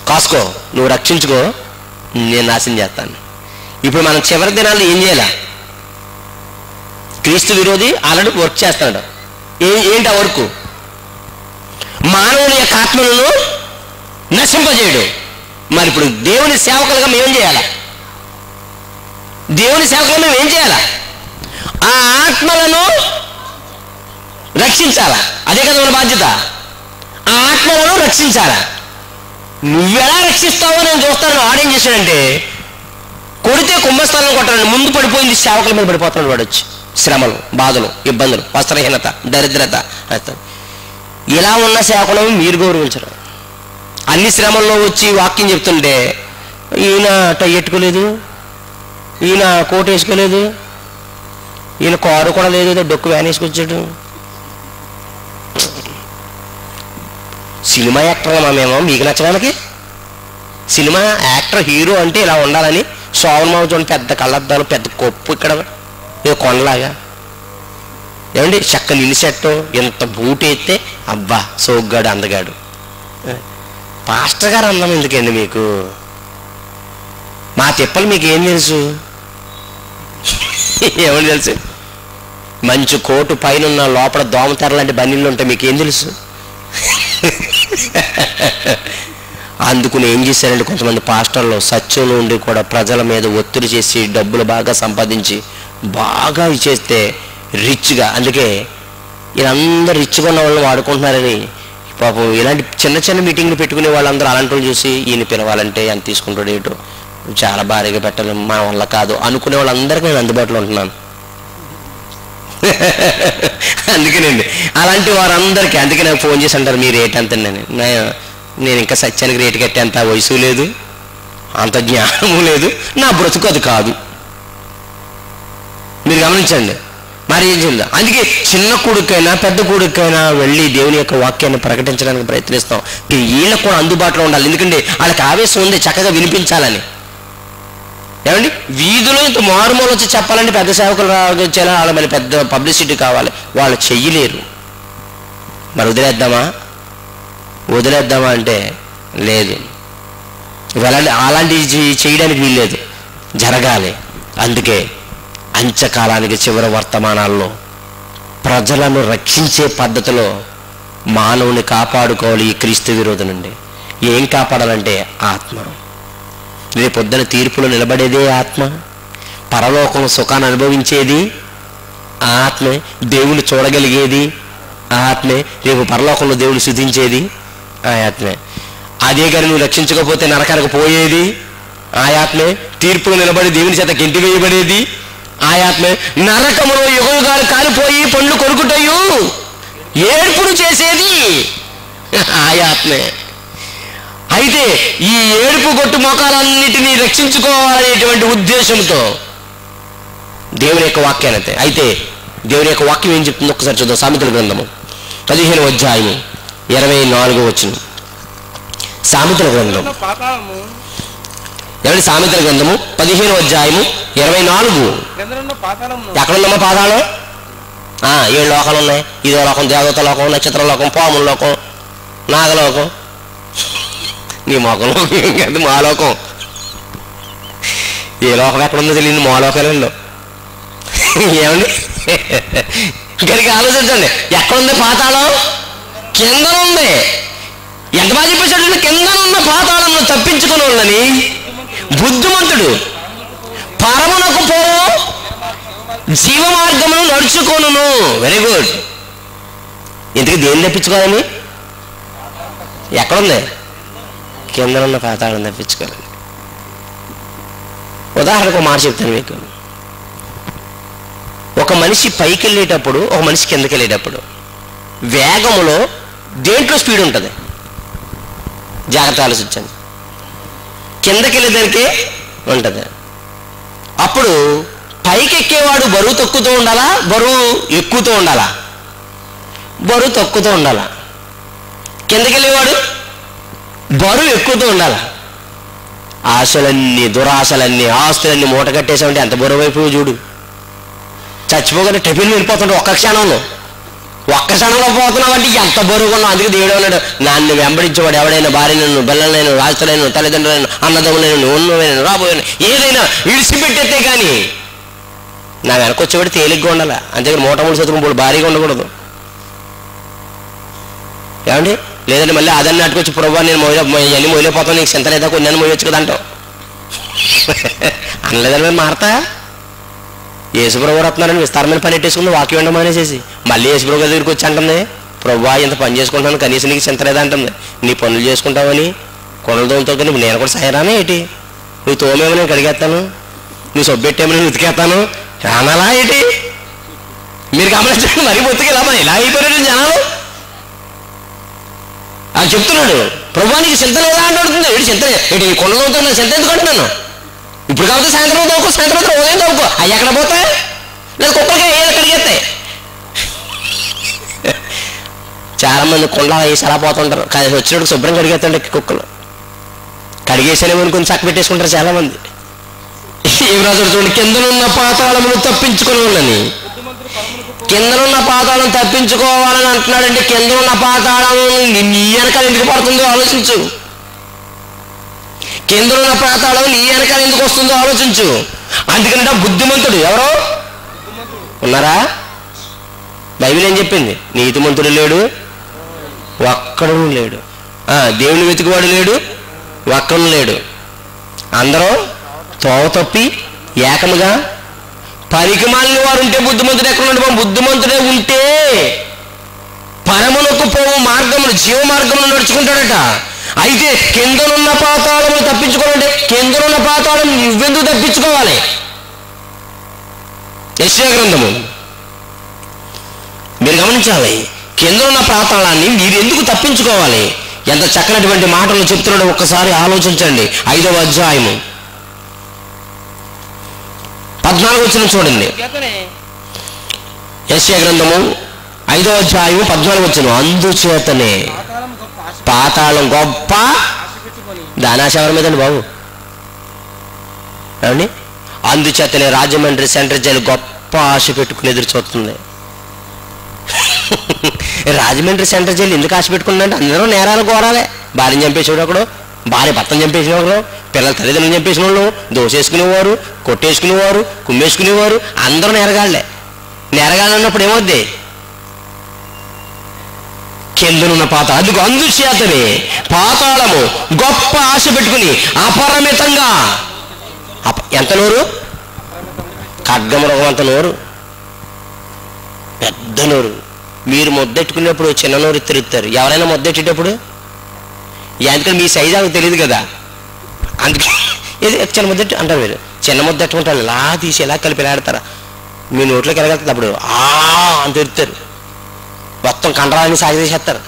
కాసుకో, నువ్వు రక్షించుకో, నేను నాశనం చేస్తాను. ఇప్పుడు మనం చివరి దినాల్లో ఏం చేయాలి? క్రీస్తు విరోధి ఆల్రెడీ వర్క్ చేస్తాడు. ఏంటి ఆ వర్క్? మానవుని యొక్క ఆత్మలను నశింపజేయడు. మరి ఇప్పుడు దేవుని సేవకులుగా మేమేం చేయాలా? దేవుని సేవకులుగా మేము ఏం చేయాలా? ఆ ఆత్మలను రక్షించాలా. అదే కదా మన బాధ్యత. ఆ ఆత్మలను రక్షించాలా. నువ్వెలా రక్షిస్తావో నేను చూస్తాను. వాడేం చేశాడంటే, కొడితే కుంభస్థానం కొట్టాడు, ముందు పడిపోయింది, సేవకుల మీద పడిపోతున్నాడు వాడు వచ్చి. శ్రమలు, బాధలు, ఇబ్బందులు, వస్త్రహీనత, దరిద్రత. ఇలా ఉన్న సేవకులను మీరు గౌరవించరు. అన్ని శ్రమల్లో వచ్చి వాక్యం చెప్తుంటే, ఈయన టై ఎట్టుకోలేదు, ఈయన కోట్ వేసుకోలేదు, ఈయన కారు కూడా లేదు, ఏదో డొక్కు వ్యాన్ వేసుకొచ్చాడు. సినిమా యాక్టర్లమా మేము మీకు నచ్చడానికి? సినిమా యాక్టర్ హీరో అంటే ఇలా ఉండాలని సోమన్ మావ చూడండి, పెద్ద కళ్ళద్దాలు, పెద్ద కొప్పు, ఇక్కడ ఏదో కొండలాగా. ఏమండి చక్కని ఇన్సెట్, ఎంత బూట్ అయితే అబ్బా సోగ్గాడు, అందగాడు. పాస్టర్ గారు అందం ఎందుకండి మీకు? మా తిప్పలు మీకు ఏం తెలుసు? ఏమని తెలుసు? మంచి కోటు పైన లోపల దోమతెర లాంటి బన్నీళ్ళు ఉంటాయి, మీకేం తెలుసు? అందుకుని ఏం చేశారంటే కొంతమంది పాస్టర్లు సత్యంలో ఉండి కూడా ప్రజల మీద ఒత్తిడి చేసి డబ్బులు బాగా సంపాదించి బాగా చేస్తే రిచ్గా, అందుకే వీళ్ళందరూ రిచ్గా ఉన్న వాళ్ళని వాడుకుంటున్నారని పాపం ఇలాంటి చిన్న చిన్న మీటింగ్లు పెట్టుకునే వాళ్ళందరూ అలాంటి వాళ్ళు చూసి ఈయన పిలవాలంటే ఎంత తీసుకుంటాడు ఏటో, చాలా భారీగా పెట్టాలి, మన వల్ల కాదు అనుకునే వాళ్ళందరికీ నేను అందుబాటులో ఉంటున్నాను. అందుకేనండి అలాంటి వారందరికీ, అందుకే నాకు ఫోన్ చేసి అంటారు మీ రేట్ ఎంత. నేను ఇంకా సత్యానికి రేటు కట్టే అంత వయసు లేదు, అంత జ్ఞానము లేదు, నా బ్రతుకు అది కాదు. మీరు గమనించండి. మరి ఏం చేద్దాం? అందుకే చిన్న కొడుకైనా పెద్ద కొడుకైనా వెళ్ళి దేవుని యొక్క వాక్యాన్ని ప్రకటించడానికి ప్రయత్నిస్తాం. వీళ్ళకు కూడా అందుబాటులో ఉండాలి, ఎందుకంటే వాళ్ళకి ఆవేశం ఉంది చక్కగా వినిపించాలని. ఏమండి వీధిలో ఇంత మారుమూల వచ్చి చెప్పాలంటే పెద్ద సేవకులు రావాలా, వాళ్ళ మరి పెద్ద పబ్లిసిటీ కావాలి, వాళ్ళు చెయ్యలేరు. మరి వదిలేద్దామా అంటే లేదు, అలాంటివి చేయడానికి వీల్లేదు, జరగాలి. అందుకే అంత్యకాలానికి చివరి వర్తమానాల్లో ప్రజలను రక్షించే పద్ధతిలో మానవుని కాపాడుకోవాలి ఈ క్రీస్తు విరోధం నుండి. ఏం కాపాడాలంటే ఆత్మ. రేపొద్దున తీర్పులో నిలబడేదే ఆత్మ, పరలోకం సుఖాన్ని అనుభవించేది ఆత్మే, దేవుని చూడగలిగేది ఆత్మే, రేపు పరలోకంలో దేవుని స్తుతించేది ఆ ఆత్మే. అదే కానీ నువ్వు రక్షించకపోతే నరకానికి పోయేది ఆ ఆత్మే, తీర్పులో నిలబడి దేవుని చేత గెంటి వేయబడేది ఆ ఆత్మే, నరకములో యుగయుగాలు కాలిపోయి పండ్లు కొరుకుటయు ఏడ్పుడు చేసేది ఆ ఆత్మే. అయితే ఈ ఏడుపు కొట్టు మొఖాలన్నిటినీ రక్షించుకోవాలనేటువంటి ఉద్దేశంతో దేవుని యొక్క వాక్యాన్ని, అయితే దేవుని యొక్క వాక్యం ఏం చెప్తుంది ఒక్కసారి చూద్దాం. సామెతల గ్రంథము 15వ అధ్యాయము 24వ వచనం. సామెతల గ్రంథం సామెతల గ్రంథము 15వ అధ్యాయము 24. ఎక్కడుందమ్మా పాతాళం? 7 లోకాలు ఉన్నాయి. ఇదో లోకం, దేవత లోకం, నక్షత్ర లోకం, పాముల లోకం, నాగలోకం. నీ మొఖం కాదు మా లోకం. ఏ లోకం ఎక్కడుందో తెలియదు, మా లోకాలలో. ఏమండి ఇక్కడికి ఆలోచించండి, ఎక్కడుంది పాతాళం? కింద ఉంది. ఎంత బాగా చెప్పేసాడు, కిందనున్న పాతాళంలో తప్పించుకుని వాళ్ళని బుద్ధిమంతుడు పరమునకు పోవు జీవ మార్గమును నడుచుకోను. Very good. ఇంతకీ దేన్ని తప్పించుకోవాలని? ఎక్కడుంది? కిందనున్న పాతాళం తప్పించుకోవాలి. ఉదాహరణకు మాట చెప్తాను మీకు. ఒక మనిషి పైకి వెళ్ళేటప్పుడు, ఒక మనిషి కిందకి వెళ్ళేటప్పుడు వేగములో దేంట్లో స్పీడ్ ఉంటుంది? జాగ్రత్త ఆలోచించండి. కిందకి వెళ్ళేదానికి ఉంటుంది. అప్పుడు పైకి ఎక్కేవాడు బరువు తొక్కుతూ ఉండాలా, బరువు ఎక్కుతూ ఉండాలా? బరువు తొక్కుతూ ఉండాలా. కిందకి వెళ్ళేవాడు బరువు ఎక్కుతూ ఉండాలా. ఆశలన్నీ, దురాశలన్నీ, ఆస్తులన్నీ మూట కట్టేసామంటే ఎంత బరువు అయిపోయి చూడు. చచ్చిపోగానే టిఫిన్ వెళ్ళిపోతుంటే ఒక్క క్షణంలో పోతున్నావంటే ఎంత బరువుగా ఉన్నావు. అందుకే దేవుడు అన్నాడు, నన్ను వెంబడించేవాడు ఎవడైనా భార్యను, బిల్లలైన, రాజులైన, తల్లిదండ్రులైన, అన్నదమ్ములైన, ఉన్నవైన, రాబోయైన ఏదైనా విడిచిపెట్టేస్తే కానీ నా వెనకొచ్చేవాడు తేలిగ్గా ఉండాలి. అంతేకాని మూటమూడు చదువుకుని భారీగా ఉండకూడదు. ఏమండి? లేదంటే మళ్ళీ అదన్నీ అట్టుకొచ్చి ప్రభావ నేను ఎన్ని మొయ్యలేకపోతాను, నీకు చింత లేదా, కొన్ని అన్ని మొయ్యొచ్చు కదా అంటావు. అనలేదని మేము మారతా. యేసుప్రభు వస్తున్నారని విస్తారమైన పని పెట్టేసుకుంది వాక్యం ఉండడం అనేసి. మళ్ళీ యేసుప్రభు దగ్గరికి వచ్చి అంటుంది, ప్రభు ఇంత పని చేసుకుంటాను కనీసం నీకు చింత లేదా అంటుంది. నీ పనులు చేసుకుంటావని కొనలు తోముతో కానీ నేను కూడా సహాయరానే ఏంటి? నువ్వు తోమేమో నేను కడిగేస్తాను, నువ్వు సొబ్బెట్టేమో నేను ఉతికేస్తాను అనాలా ఏంటి? మీరు గమనించండి. మరీ బొత్తుకి ఇలా అయిపోయారు జనాలు. అది చెప్తున్నాడు, ప్రభు నీకు చింత లేదా అంటుంది. ఏంటి చింత ఏంటి? కొనలు తోముతాను, చింత ఎందుకు అంటున్నాను? ఇప్పుడు కాబట్టి సాయంత్రం తవ్వుకో, సాయంత్రం ఉదయం తవ్వుకో. అవి ఎక్కడ పోతాయి? లేదా కుక్కలకి ఏదో కడిగేస్తాయి. చాలా మంది కొండ వేసి అలా పోతుంటారు, కానీ వచ్చినప్పుడు శుభ్రం కడిగేస్తాండి కుక్కలు. కడిగేసానేమో అనుకుని చక్క పెట్టేసుకుంటారు చాలా మంది. ఏం రాజు చూడండి, కిందనున్న పాతాళమును తప్పించుకుని వాళ్ళని. కిందనున్న పాతాళం తప్పించుకోవాలని అంటున్నాడంటే కిందనున్న పాతాళం నీ వెనకాల ఎందుకు పడుతుందో ఆలోచించు. కిందనున్న పాతాళం నీ వెనకాల ఎందుకు వస్తుందో ఆలోచించు. అందుకంటే బుద్ధిమంతుడు ఎవరో ఉన్నారా? బైబిల్ ఏం చెప్పింది? నీతిమంతుడు లేడు, ఒక్కడు లేడు. దేవుని వెతుకువాడు లేడు, ఒక్కను లేడు. అందరూ తోవ తప్పి ఏకముగా పనికి మాలిన వారు ఉంటే బుద్ధిమంతుడు ఎక్కడ ఉన్నాడు? బుద్ధిమంతుడే ఉంటే పరమునకు పోవు మార్గమును, జీవ మార్గమును నడుచుకుంటాడట. అయితే కిందనున్న పాతాళమును తప్పించుకోవాలంటే కిందనున్న పాతాళం నువ్వెందుకు తప్పించుకోవాలి? యెషయా గ్రంథము మీరు గమనించాలి. కిందనున్న పాతాళాన్ని మీరు ఎందుకు తప్పించుకోవాలి? ఎంత చక్కనటువంటి మాటలు చెప్తున్నాడో ఒక్కసారి ఆలోచించండి. 5వ అధ్యాయము 14వ వచనం చూడండి. యెషయా గ్రంథము 5వ అధ్యాయము 14వ వచనం. అందుచేతనే పాతాళం గొప్ప దానాశ ఎవరి మీదండి బాబు? ఏమండి? అందుచేతనే రాజమండ్రి సెంట్రల్ జైలు గొప్ప ఆశ పెట్టుకుని ఎదురు చూస్తుంది. రాజమండ్రి సెంట్రల్ జైలు ఎందుకు ఆశ పెట్టుకుందంటే అందరూ నేరాలు కోరాలే. భార్యను చంపేసేవాడు ఒకడు, భార్య భర్తను చంపేసిన ఒకడు, పిల్లల తల్లిదండ్రులను చంపేసిన వాళ్ళు, దోసేసుకునేవారు, కొట్టేసుకునేవారు, కుమ్మేసుకునేవారు, అందరూ నేరగాళ్లే. నేరగాళ్ళు అన్నప్పుడు ఏమవుద్ది? కిందనున్న పాతాళం. అందుకు అందుచేతనే పాతాళము గొప్ప ఆశ పెట్టుకుని అపరిమితంగా, ఎంత నోరు? ఖడ్గమృగం అంత నోరు, పెద్ద నోరు. మీరు ముద్దెట్టుకునేప్పుడు చిన్న నోరు తిరుగుతారు. ఎవరైనా ముద్దెట్టేటప్పుడు ఎందుకంటే మీ సైజు ఆమెకు తెలియదు కదా, అందుకే ఇది చిన్న ముద్దెట్టు అంటారు. మీరు చిన్న ముద్దెట్టుకుంటారు, ఇలా తీసి ఎలా కలిపి ఆడతారా? మీ నోట్లోకి వెళ్ళగలుగుతుంది. అప్పుడు అని తిరుగుతారు, మొత్తం కండరాలని సాగదీసేస్తారు.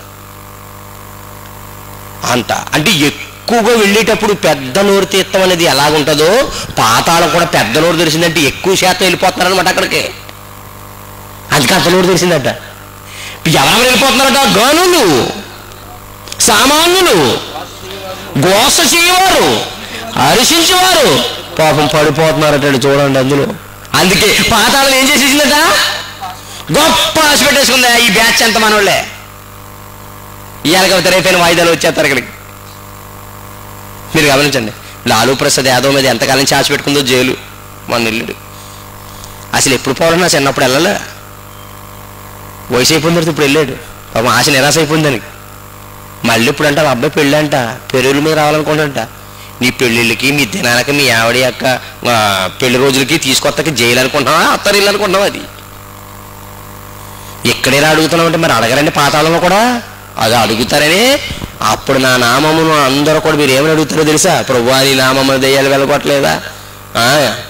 అంత అంటే ఎక్కువగా వెళ్ళేటప్పుడు పెద్ద నోరు తీర్థం అనేది ఎలాగుంటుందో పాతాళం కూడా పెద్ద నోరు తెరిచిందంటే ఎక్కువ శాతం వెళ్ళిపోతున్నారనమాట అక్కడికి. అందుకే అంత నోరు తెరిచిందట. ఎవరెవరు వెళ్ళిపోతున్నారట? గనులు, సామాన్యులు, గోస చేయవారు, హర్షించేవారు పాపం పడిపోతున్నారట. చూడండి అందులో. అందుకే పాతాళం ఏం చేసేసిందట? గొప్ప ఆశ పెట్టేసుకుందా. ఈ బ్యాచ్ అంత మనోళ్ళే. ఇవాళ రేపైన వాయిదాలు వచ్చేస్తారు ఇక్కడికి. మీరు గమనించండి. లాలూ ప్రసాద్ యాదవ్ మీద ఎంతకాలం ఆశ పెట్టుకుందో జైలు. మన ఇల్లుడు అసలు ఎప్పుడు పోవాలన్నా చిన్నప్పుడు వెళ్ళలే. వయసు అయిపోయిన ఇప్పుడు వెళ్ళాడు. పాపం ఆశ నిరాశ అయిపోయిందని. మళ్ళీ ఇప్పుడు అంటే అబ్బాయి పెళ్ళి అంట, పెరుగుల మీద రావాలనుకుంటా. నీ పెళ్ళిళ్ళకి, మీ దినాలకి, మీ ఆవిడ యొక్క పెళ్లి రోజులకి తీసుకొత్తకి జైలు అనుకుంటున్నావా, అత్తరిల్లు అనుకుంటున్నావా? అది ఎక్కడైనా అడుగుతున్నావు అంటే మరి అడగరండి పాతాళంలో కూడా. అది అడుగుతారని అప్పుడు నా నామమును అందరూ కూడా మీరు ఏమని అడుగుతారో తెలుసా? ప్రభువా నీ నామమును దెయ్యాలు వెళ్ళగొట్టలేదా?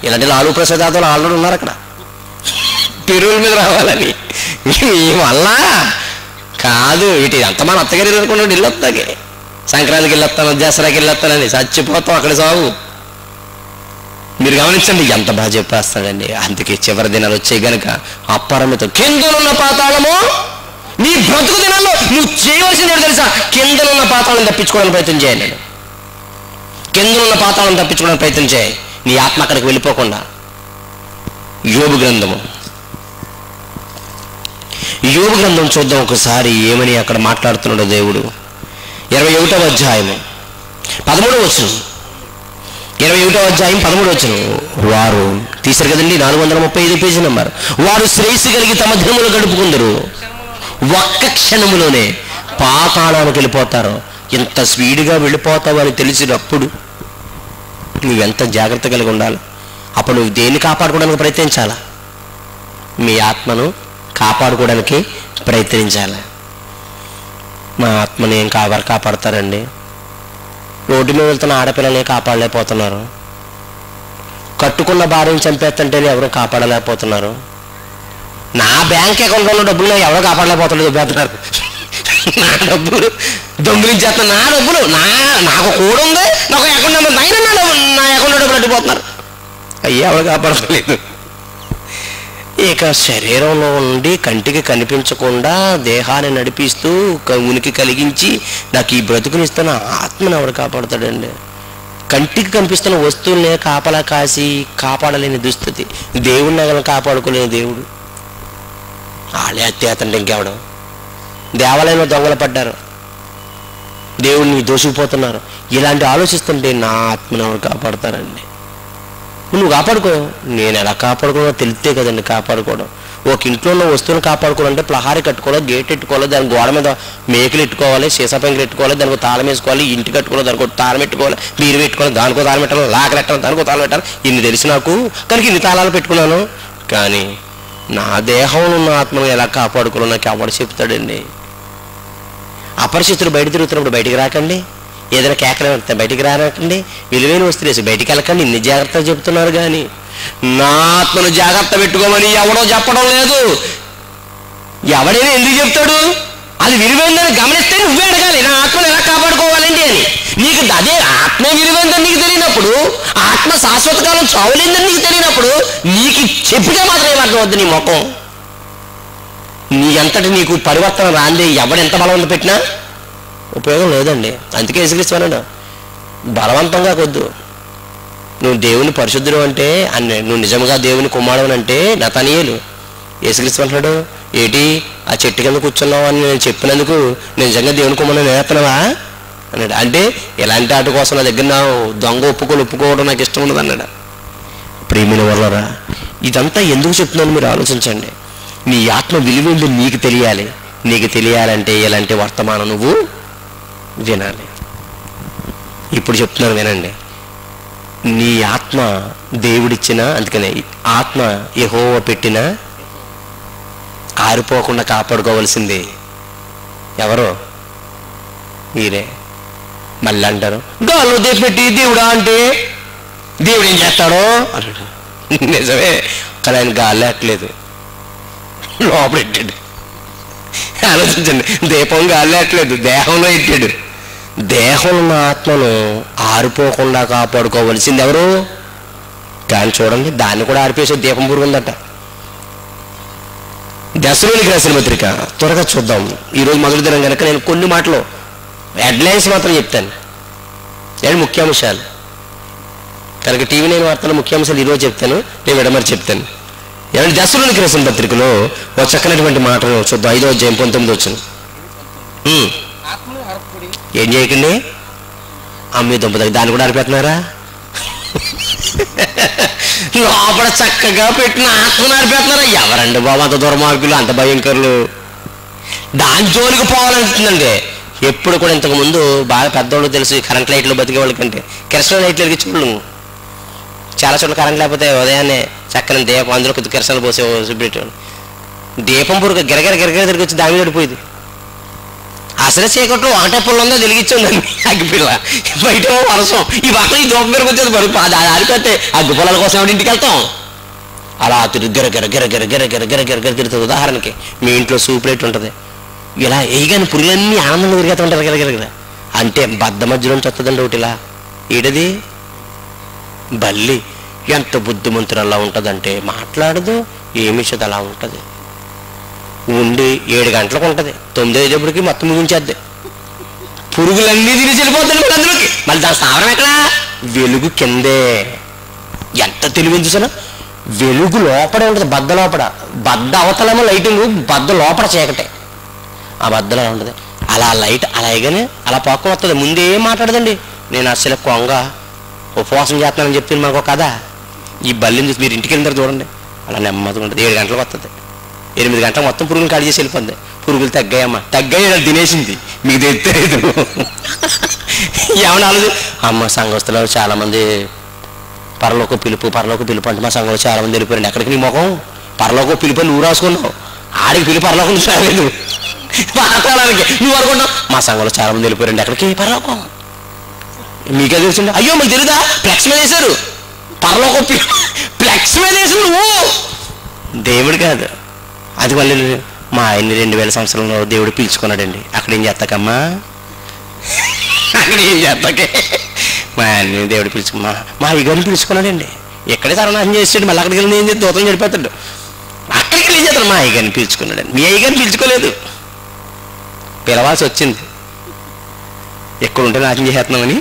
ఇలాంటి లాలూ ప్రసాద్ యాదవ్ ఆల్రెడీ ఉన్నారు అక్కడ పెరుగుల మీద రావాలని. వల్ల కాదు ఇటు ఎంత మన అత్తగారి అనుకున్నాడు. ఇల్లొత్తాకి సంక్రాంతికి వెళ్ళొస్తాను, దసరాకి వెళ్ళొస్తానని చచ్చిపోతాం అక్కడ సాగు. మీరు గమనించండి ఎంత బాగా చెప్పేస్తాడండి. అందుకే చివరి దినాలు వచ్చాయి గనక అపరిమితం. కిందనున్న పాతాళము నీ బ్రతుకు దినాల్లో నువ్వు చేయవలసింది ఏంటో తెలుసా? కిందనున్న పాతాళం తప్పించుకోవడానికి ప్రయత్నం చేయండి. కిందనున్న పాతాళం తప్పించుకోవడానికి ప్రయత్నం చేయి, నీ ఆత్మ అక్కడికి వెళ్ళిపోకుండా. యోబు గ్రంథము, యోబు గ్రంథం చూద్దాం ఒకసారి ఏమని అక్కడ మాట్లాడుతున్నాడో దేవుడు. 21వ అధ్యాయము 13వ వచనం. 21వ అధ్యాయం 13వ వచనం. వారు తీసారు కదండి 435 పేజీ నెంబర్. వారు శ్రేయస్సు కలిగి తమ దినములు గడుపుకుందరు, ఒక్క క్షణములోనే పాతాళానికి వెళ్ళిపోతారు. ఇంత స్పీడ్గా వెళ్ళిపోతావు అని తెలిసినప్పుడు నువ్వెంత జాగ్రత్త కలిగి ఉండాలి. అప్పుడు నువ్వు దేన్ని కాపాడుకోవడానికి ప్రయత్నించాలా? మీ ఆత్మను కాపాడుకోవడానికి ప్రయత్నించాలి. మా ఆత్మని ఏం కాపాడతారండి? రోడ్డు మీద వెళ్తున్న ఆడపిల్లల్ని కాపాడలేకపోతున్నారు. కట్టుకున్న భార్యను చంపేస్తుంటేనే ఎవరు కాపాడలేకపోతున్నారు. నా బ్యాంక్ అకౌంట్లో ఉన్న డబ్బులు ఎవరో కాపాడలేకపోతున్నారు, దొబ్బేస్తున్నారు. నా డబ్బులు దొంగిలించేస్తున్నా. నా డబ్బులు నాకు కూడా ఉంది, నాకు అకౌంట్ నెంబర్ నా అకౌంట్లో డబ్బులు అడ్డిపోతున్నారు. అయ్యా ఎవరు కాపాడలేదు. ఇక శరీరంలో ఉండి కంటికి కనిపించకుండా దేహాన్ని నడిపిస్తూ ఉనికి కలిగించి నాకు ఈ బ్రతుకునిస్తున్న ఆత్మను ఎవరు కాపాడుతాడండి? కంటికి కనిపిస్తున్న వస్తువులనే కాపలా కాసి కాపాడలేని దుస్థితి. దేవుడిని ఎవరు కాపాడుకోలేని దేవుడు. వాళ్ళే అత్యాతంటే ఇంకెవడం? దేవాలయంలో దొంగలు పడ్డారు, దేవుడిని దోషిపోతున్నారు. ఇలాంటి ఆలోచిస్తుంటే నా ఆత్మను ఎవరు కాపాడతారండి? నువ్వు కాపాడుకో. నేను ఎలా కాపాడుకోవడం తెలిస్తే కదండి కాపాడుకోవడం. ఒక ఇంట్లో ఉన్న వస్తువులను కాపాడుకోవాలంటే ప్రహారీ కట్టుకోవాలి, గేట్ పెట్టుకోవాలి, దాని గోడ మీద మేకులు పెట్టుకోవాలి, సీసా పెంకులు పెట్టుకోవాలి, దానికి తాళం వేసుకోవాలి, ఇంటి కట్టుకోవాలి, దానికి తాళం పెట్టుకోవాలి, బీరు పెట్టుకోవాలి, దానికో తాళం పెట్టాలి, లాక పెట్టాలి, దానికో తాళం పెట్టాలి. ఇన్ని తెలిసి నాకు కనుక ఇన్ని తాళాలు పెట్టుకున్నాను. కానీ నా దేహంలో ఉన్న ఆత్మను ఎలా కాపాడుకోవాలో నాకు ఎవడు చెప్తాడండి? అపరిచితులు బయట తిరుగుతున్నప్పుడు బయటికి రాకండి, ఏదైనా కేకలు పెడితే బయటికి రాకండి, విలువైన వస్తువులు వేసి బయటికి వెళ్ళకండి, ఇన్ని జాగ్రత్తలు చెప్తున్నారు. కానీ నా ఆత్మను జాగ్రత్త పెట్టుకోమని ఎవడో చెప్పడం లేదు. ఎవడైనా ఎందుకు చెప్తాడు? అది విలువైందని గమనిస్తే నువ్వే అడగాలి, నా ఆత్మను ఎలా కాపాడుకోవాలండి అని. నీకు అదే ఆత్మ విలువైందని నీకు తెలియనప్పుడు, ఆత్మ శాశ్వత కాలం చావులేందని నీకు తెలియనప్పుడు, నీకు చెప్పితే మాత్రం ఏమర్థం వద్దు నీ ముఖం. నీ అంతటి నీకు పరివర్తన రాంది ఎవడెంత బలవంతం పెట్టినా ఉపయోగం లేదండి. అందుకే యేసుక్రీస్తు బలవంతంగా కొద్దు. నువ్వు దేవుని పరిశుద్ధుడు అంటే నువ్వు నిజంగా దేవుని కుమారుడు అంటే నతనీయులు. యేసుక్రీస్తు అంటున్నాడు, ఏటి ఆ చెట్టు కింద కూర్చున్నావు అని నేను చెప్పినందుకు నిజంగా దేవుని కుమారుడు నేర్పనవా అన్నాడు. అంటే ఎలాంటి ఆట కోసం నా దగ్గర నా దొంగ ఒప్పుకోవడం నాకు ఇష్టం ఉండదు అన్నాడు. ప్రేమిన వల్లరా ఇదంతా ఎందుకు చెప్తున్నాను మీరు ఆలోచించండి. నీ ఆత్మ విలువేందో నీకు తెలియాలి. నీకు తెలియాలంటే ఎలాంటి వర్తమానం నువ్వు వినాలి. ఇప్పుడు చెప్తున్నాను వినండి. నీ ఆత్మ దేవుడిచ్చిన, అందుకనే ఆత్మ యెహోవా పెట్టిన ఆరిపోకుండా కాపాడుకోవలసింది ఎవరో మీరే. మళ్ళీ అంటారు గాల్లో పెట్టి దేవుడా అంటే దేవుడు ఏం చేస్తాడో అన్నాడు. నిజమే, కానీ ఆయన గాల్లో ఎట్టలేదు, లోపల ఎట్టాడు. ఆలోచించండి, దీపం గాల్లో ఎట్టలేదు, దేహంలో ఎట్టాడు. దేహంలో ఆత్మను ఆరిపోకుండా కాపాడుకోవలసింది ఎవరు? కానీ చూడండి, దాన్ని కూడా ఆరిపేసే దీపం పురుగుందట. దశలోనికి రాసిన పత్రిక త్వరగా చూద్దాం. ఈరోజు మొదటి దినం కనుక నేను కొన్ని మాటలు హెడ్లైన్స్ మాత్రం చెప్తాను, నేను ముఖ్యాంశాలు కనుక టీవీ నేను వార్తల ముఖ్యాంశాలు ఈరోజు చెప్తాను, నేను విడమరి చెప్తాను. ఎవరి దశలోనికి రాసిన పత్రికలో ఒక చక్కనటువంటి మాటలు చూద్దాం. 5వ అధ్యాయం 19 వచ్చింది. ఏం చేయకండి, అమ్మి దుంపదకి దాన్ని కూడా ఆరిపెడుతున్నారా? లోపల చక్కగా పెట్టిన ఆత్మను ఆరిపెడుతున్నారా? ఎవరండి బాబు అంత దుర్మార్గులు, అంత భయంకరులు? దాని జోలికి పోవాలంటుందండి. ఎప్పుడు కూడా ఇంతకు ముందు బాగా పెద్దవాళ్ళు తెలుసు, కరెంట్ లైట్లు బతికే వాళ్ళకంటే కిరసన లైట్లు వెలిగి చూడను. చాలా చోట్ల కరెంట్ లేకపోతే ఉదయాన్నే చక్కని దీపం అందులో కొద్ది కిరసనలు పోసే చూపెట్టాడు. దీపం పురుగు గిరగిర గిరగిర తిరిగి వచ్చి దాని మీద పడిపోయింది. అసలు చీకట్లో ఒకటే పుల్ల ఉందో వెలిగించిందండి అగ్గిపిల్ల, బయట వర్షం, ఈ పక్కన ఈ దూపం మీద వచ్చేది బరుపు. అది ఆరిపోతే అగ్గిపుల్లల కోసం ఎవరి ఇంటికి వెళ్తాం? అలా తిరిగి గిరగిర గిరగిర గిరగిర గిరగిర తిరుగుతుంది. ఉదాహరణకి మీ ఇంట్లో సూప్ ప్లేట్ ఉంటుంది, ఇలా వేయగానే పురుగులన్నీ ఆనందంగా తిరిగేస్తూ ఉంటారు గిరగిర. అంటే బద్ద మధ్యలోంచి వస్తుందండి ఒకటి ఇలా. ఏడది బల్లి. ఎంత బుద్ధిమంతులు అలా ఉంటుందంటే మాట్లాడదు, ఏమి ఇచ్చదు, అలా ఉంటుంది. ఉండి 7 గంటలకు ఉంటుంది, 9 అయ్యేటప్పటికి మొత్తం ముగించేద్ది. పురుగులన్నీ తిరిగి వెళ్ళిపోతుంది మళ్ళీ అందులోకి. మళ్ళీ దాని స్థావరం ఎక్కడా? వెలుగు కిందే. ఎంత తెలివి చూసాను. వెలుగు లోపడే ఉంటుంది, బద్ద లోపల. బద్ద అవతలేమో లైటింగ్, బద్ద లోపల చీకటే. ఆ బద్దలో ఉంటుంది. అలా లైట్ అలాగనే అలా పక్కన వస్తుంది. ముందేం మాట్లాడదండి. నేను అసలు కొంగ ఉపవాసం చేస్తున్నానని చెప్తాను మనకు కథ. ఈ బల్లిని చూసి మీరు ఇంటికి వెళ్ళిన చూడండి, అలా నెమ్మదిగా ఉంటుంది. 7 గంటలకు వస్తుంది, 8 గంటలకు మొత్తం పురుగులు కాడి చేసి వెళ్ళిపోద్ది. పురుగులు తగ్గాయమ్మా, తగ్గాయి తినేసింది, మీకు తెలియదు. ఏమన్నా ఆలోచన? అమ్మ సంఘస్థలో చాలామంది పరలోక పిలుపు అంటే మా సంఘంలో చాలామంది వెళ్ళిపోయారండి. ఎక్కడికి నీ ముఖం? పరలోక పిలుపు నువ్వు రాసుకున్నావు, ఆడికి పిలుపు పరలోకం నుంచి రాలేదు. పాతాళానికి నువ్వు అనుకుంటావు మా సంఘంలో చాలా మంది వెళ్ళిపోయారండి. ఎక్కడికి? పరలోకం. మీకే తెలిసిందా? అయ్యో మీకు తెలీదా? ఫ్లెక్స్ మీద వేశారు, పరలోకం ఫ్లెక్స్ మీద వేసారు. నువ్వు దేవుడు కాదు అది. మళ్ళీ మా ఆయన్ని 2000 సంవత్సరంలో దేవుడు పిలుచుకున్నాడండి. అక్కడ ఏం చేస్తాకమ్మా? అక్కడ ఏం చేస్తాకే? మా ఆయన్ని దేవుడు మా అయ్యగారిని పిలుచుకున్నాడండి. ఎక్కడే సర్వనాశం చేసాడు, మళ్ళీ అక్కడికి వెళ్ళి ఏం చేసి దూతం చనిపోతాడు. అక్కడికి వెళ్ళి ఏం చేస్తాడు? మా అయ్యగారిని పిలుచుకున్నాడండి. మీ అయ్యగారిని పిలుచుకోలేదు, పిలవాల్సి వచ్చింది. ఎక్కడుంటే నాశనం చేసేస్తున్నామని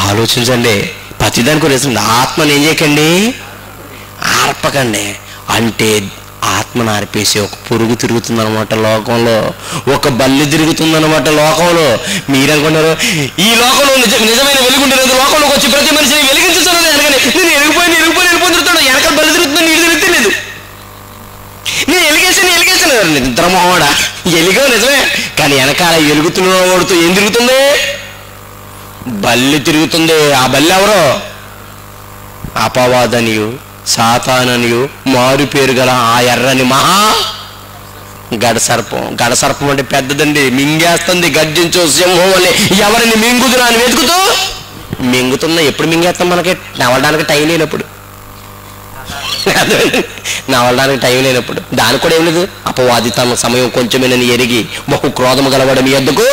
ఆలోచించండి. ప్రతిదానికి కూడా ఆత్మను ఏం చేయకండి, ఆర్పకండి. అంటే ఆత్మను ఆర్పేసి ఒక పురుగు తిరుగుతుందన్నమాట లోకంలో, ఒక బల్లి తిరుగుతుందన్నమాట లోకంలో. మీరనుకున్నారు ఈ లోకంలో నిజమైన వెలుగుంటే లోకంలోకి వచ్చి ప్రతి మనిషిని వెలిగించుతున్నది అనగానే నేను ఎరిగిపోయి వెళ్ళిపోతున్నాడు. వెనకాల బల్లి తిరుగుతుందని నీళ్ళు తిరుగుతలేదు. నేను ఎలిగేసాను నిద్రమోడా ఎలిగో నిజమే, కానీ వెనకాల ఎలుగుతున్న వాడుతూ ఏం తిరుగుతుంది? బల్లి తిరుగుతుంది. ఆ బల్లి ఎవరో? అపవాదనియు సాతాననియు మారు పేరు గల ఆ ఎర్రని మహా గడసర్పం. గడసర్పం అంటే పెద్దదండి, మింగేస్తుంది గర్జించు సింహం వల్లే. ఎవరిని మింగుతున్నా అని వెతుకుతూ మింగుతున్నా. ఎప్పుడు మింగేస్తాం? మనకి నవ్వడానికి టైం లేనప్పుడు, నవ్వడానికి టైం లేనప్పుడు. దానికి కూడా ఏం లేదు. అపవాది తన సమయం కొంచెమేనని ఎరిగి బహు క్రోధము గలవాడు మీ వద్దకు.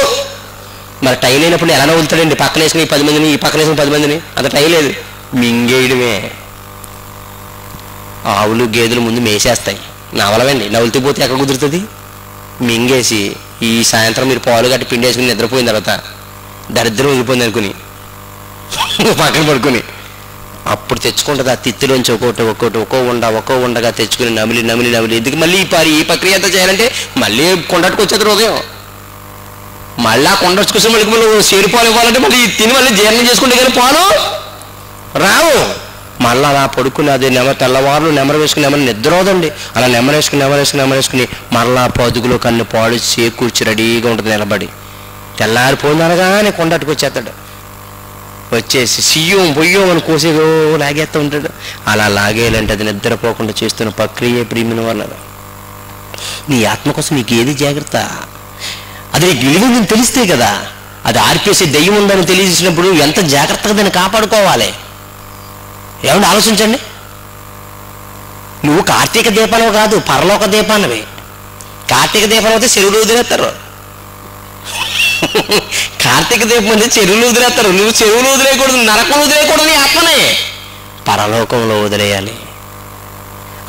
మరి టైం లేనప్పుడు ఎలా నవ్వుతాడండి? పక్కన వేసుకుని 10 మందిని, ఈ పక్కన వేసుకుని 10 మందిని, అంత టైం లేదు. మింగేయడమే. ఆవులు గేదెలు ముందు మేసేస్తాయి, నవలవండి. నవ్వులతో పోతే ఎక్కడ కుదురుతుంది? మింగేసి ఈ సాయంత్రం మీరు పాలు గట్టి పిండి వేసుకుని నిద్రపోయిన తర్వాత దరిద్రం వదిలిపోయింది అనుకుని పక్కన పడుకుని అప్పుడు తెచ్చుకుంటుంది ఆ తిత్తిలోంచి ఒక్కో ఉండగా తెచ్చుకుని నమిలి ఎందుకు మళ్ళీ ఈ ప్రక్రియ అంతా చేయాలంటే మళ్ళీ కొండట్టుకు వచ్చేది ఉదయం. మళ్ళీ కొండచ్చుకొచ్చి మళ్ళీ సేరిపాలు ఇవ్వాలంటే మళ్ళీ తిని మళ్ళీ జీర్ణం చేసుకుంటే కానీ పాలు రావు. మళ్ళీ అలా పడుకుని అదే తెల్లవారులు నెమరు వేసుకుని నిద్రపోదండి. అలా నెమరేసుకుని మరలా పదుగులో కన్ను పాడు చేకూర్చి రెడీగా ఉంటుంది నిలబడి. తెల్లారిపోయింది అనగానే కొండట్టుకు వచ్చేస్తాడు. వచ్చేసి సియ్యం పొయ్యం అని కోసేదో లాగేస్తూ ఉంటాడు. అలా లాగేయాలంటే అది నిద్రపోకుండా చేస్తున్న ప్రక్రియ ప్రియమైన వాళ్ళ. నీ ఆత్మ కోసం నీకు ఏది జాగ్రత్త? అది నీకు విలువని తెలిస్తే కదా. అది ఆర్పేసి దెయ్యం ఉందని తెలియజేసినప్పుడు ఎంత జాగ్రత్తగా దాన్ని కాపాడుకోవాలి. ఏమన్నా ఆలోచించండి. నువ్వు కార్తీక దీపానవి కాదు, పరలోక దీపానవి. కార్తీక దీపం అయితే చెరువులు వదిలేస్తారు. కార్తీక దీపం అంటే చెరువులు వదిలేస్తారు. నువ్వు చెరువులు వదిలేయకూడదు, నరకం వదిలేయకూడదు. నీ ఆత్మనే పరలోకంలో వదిలేయాలి.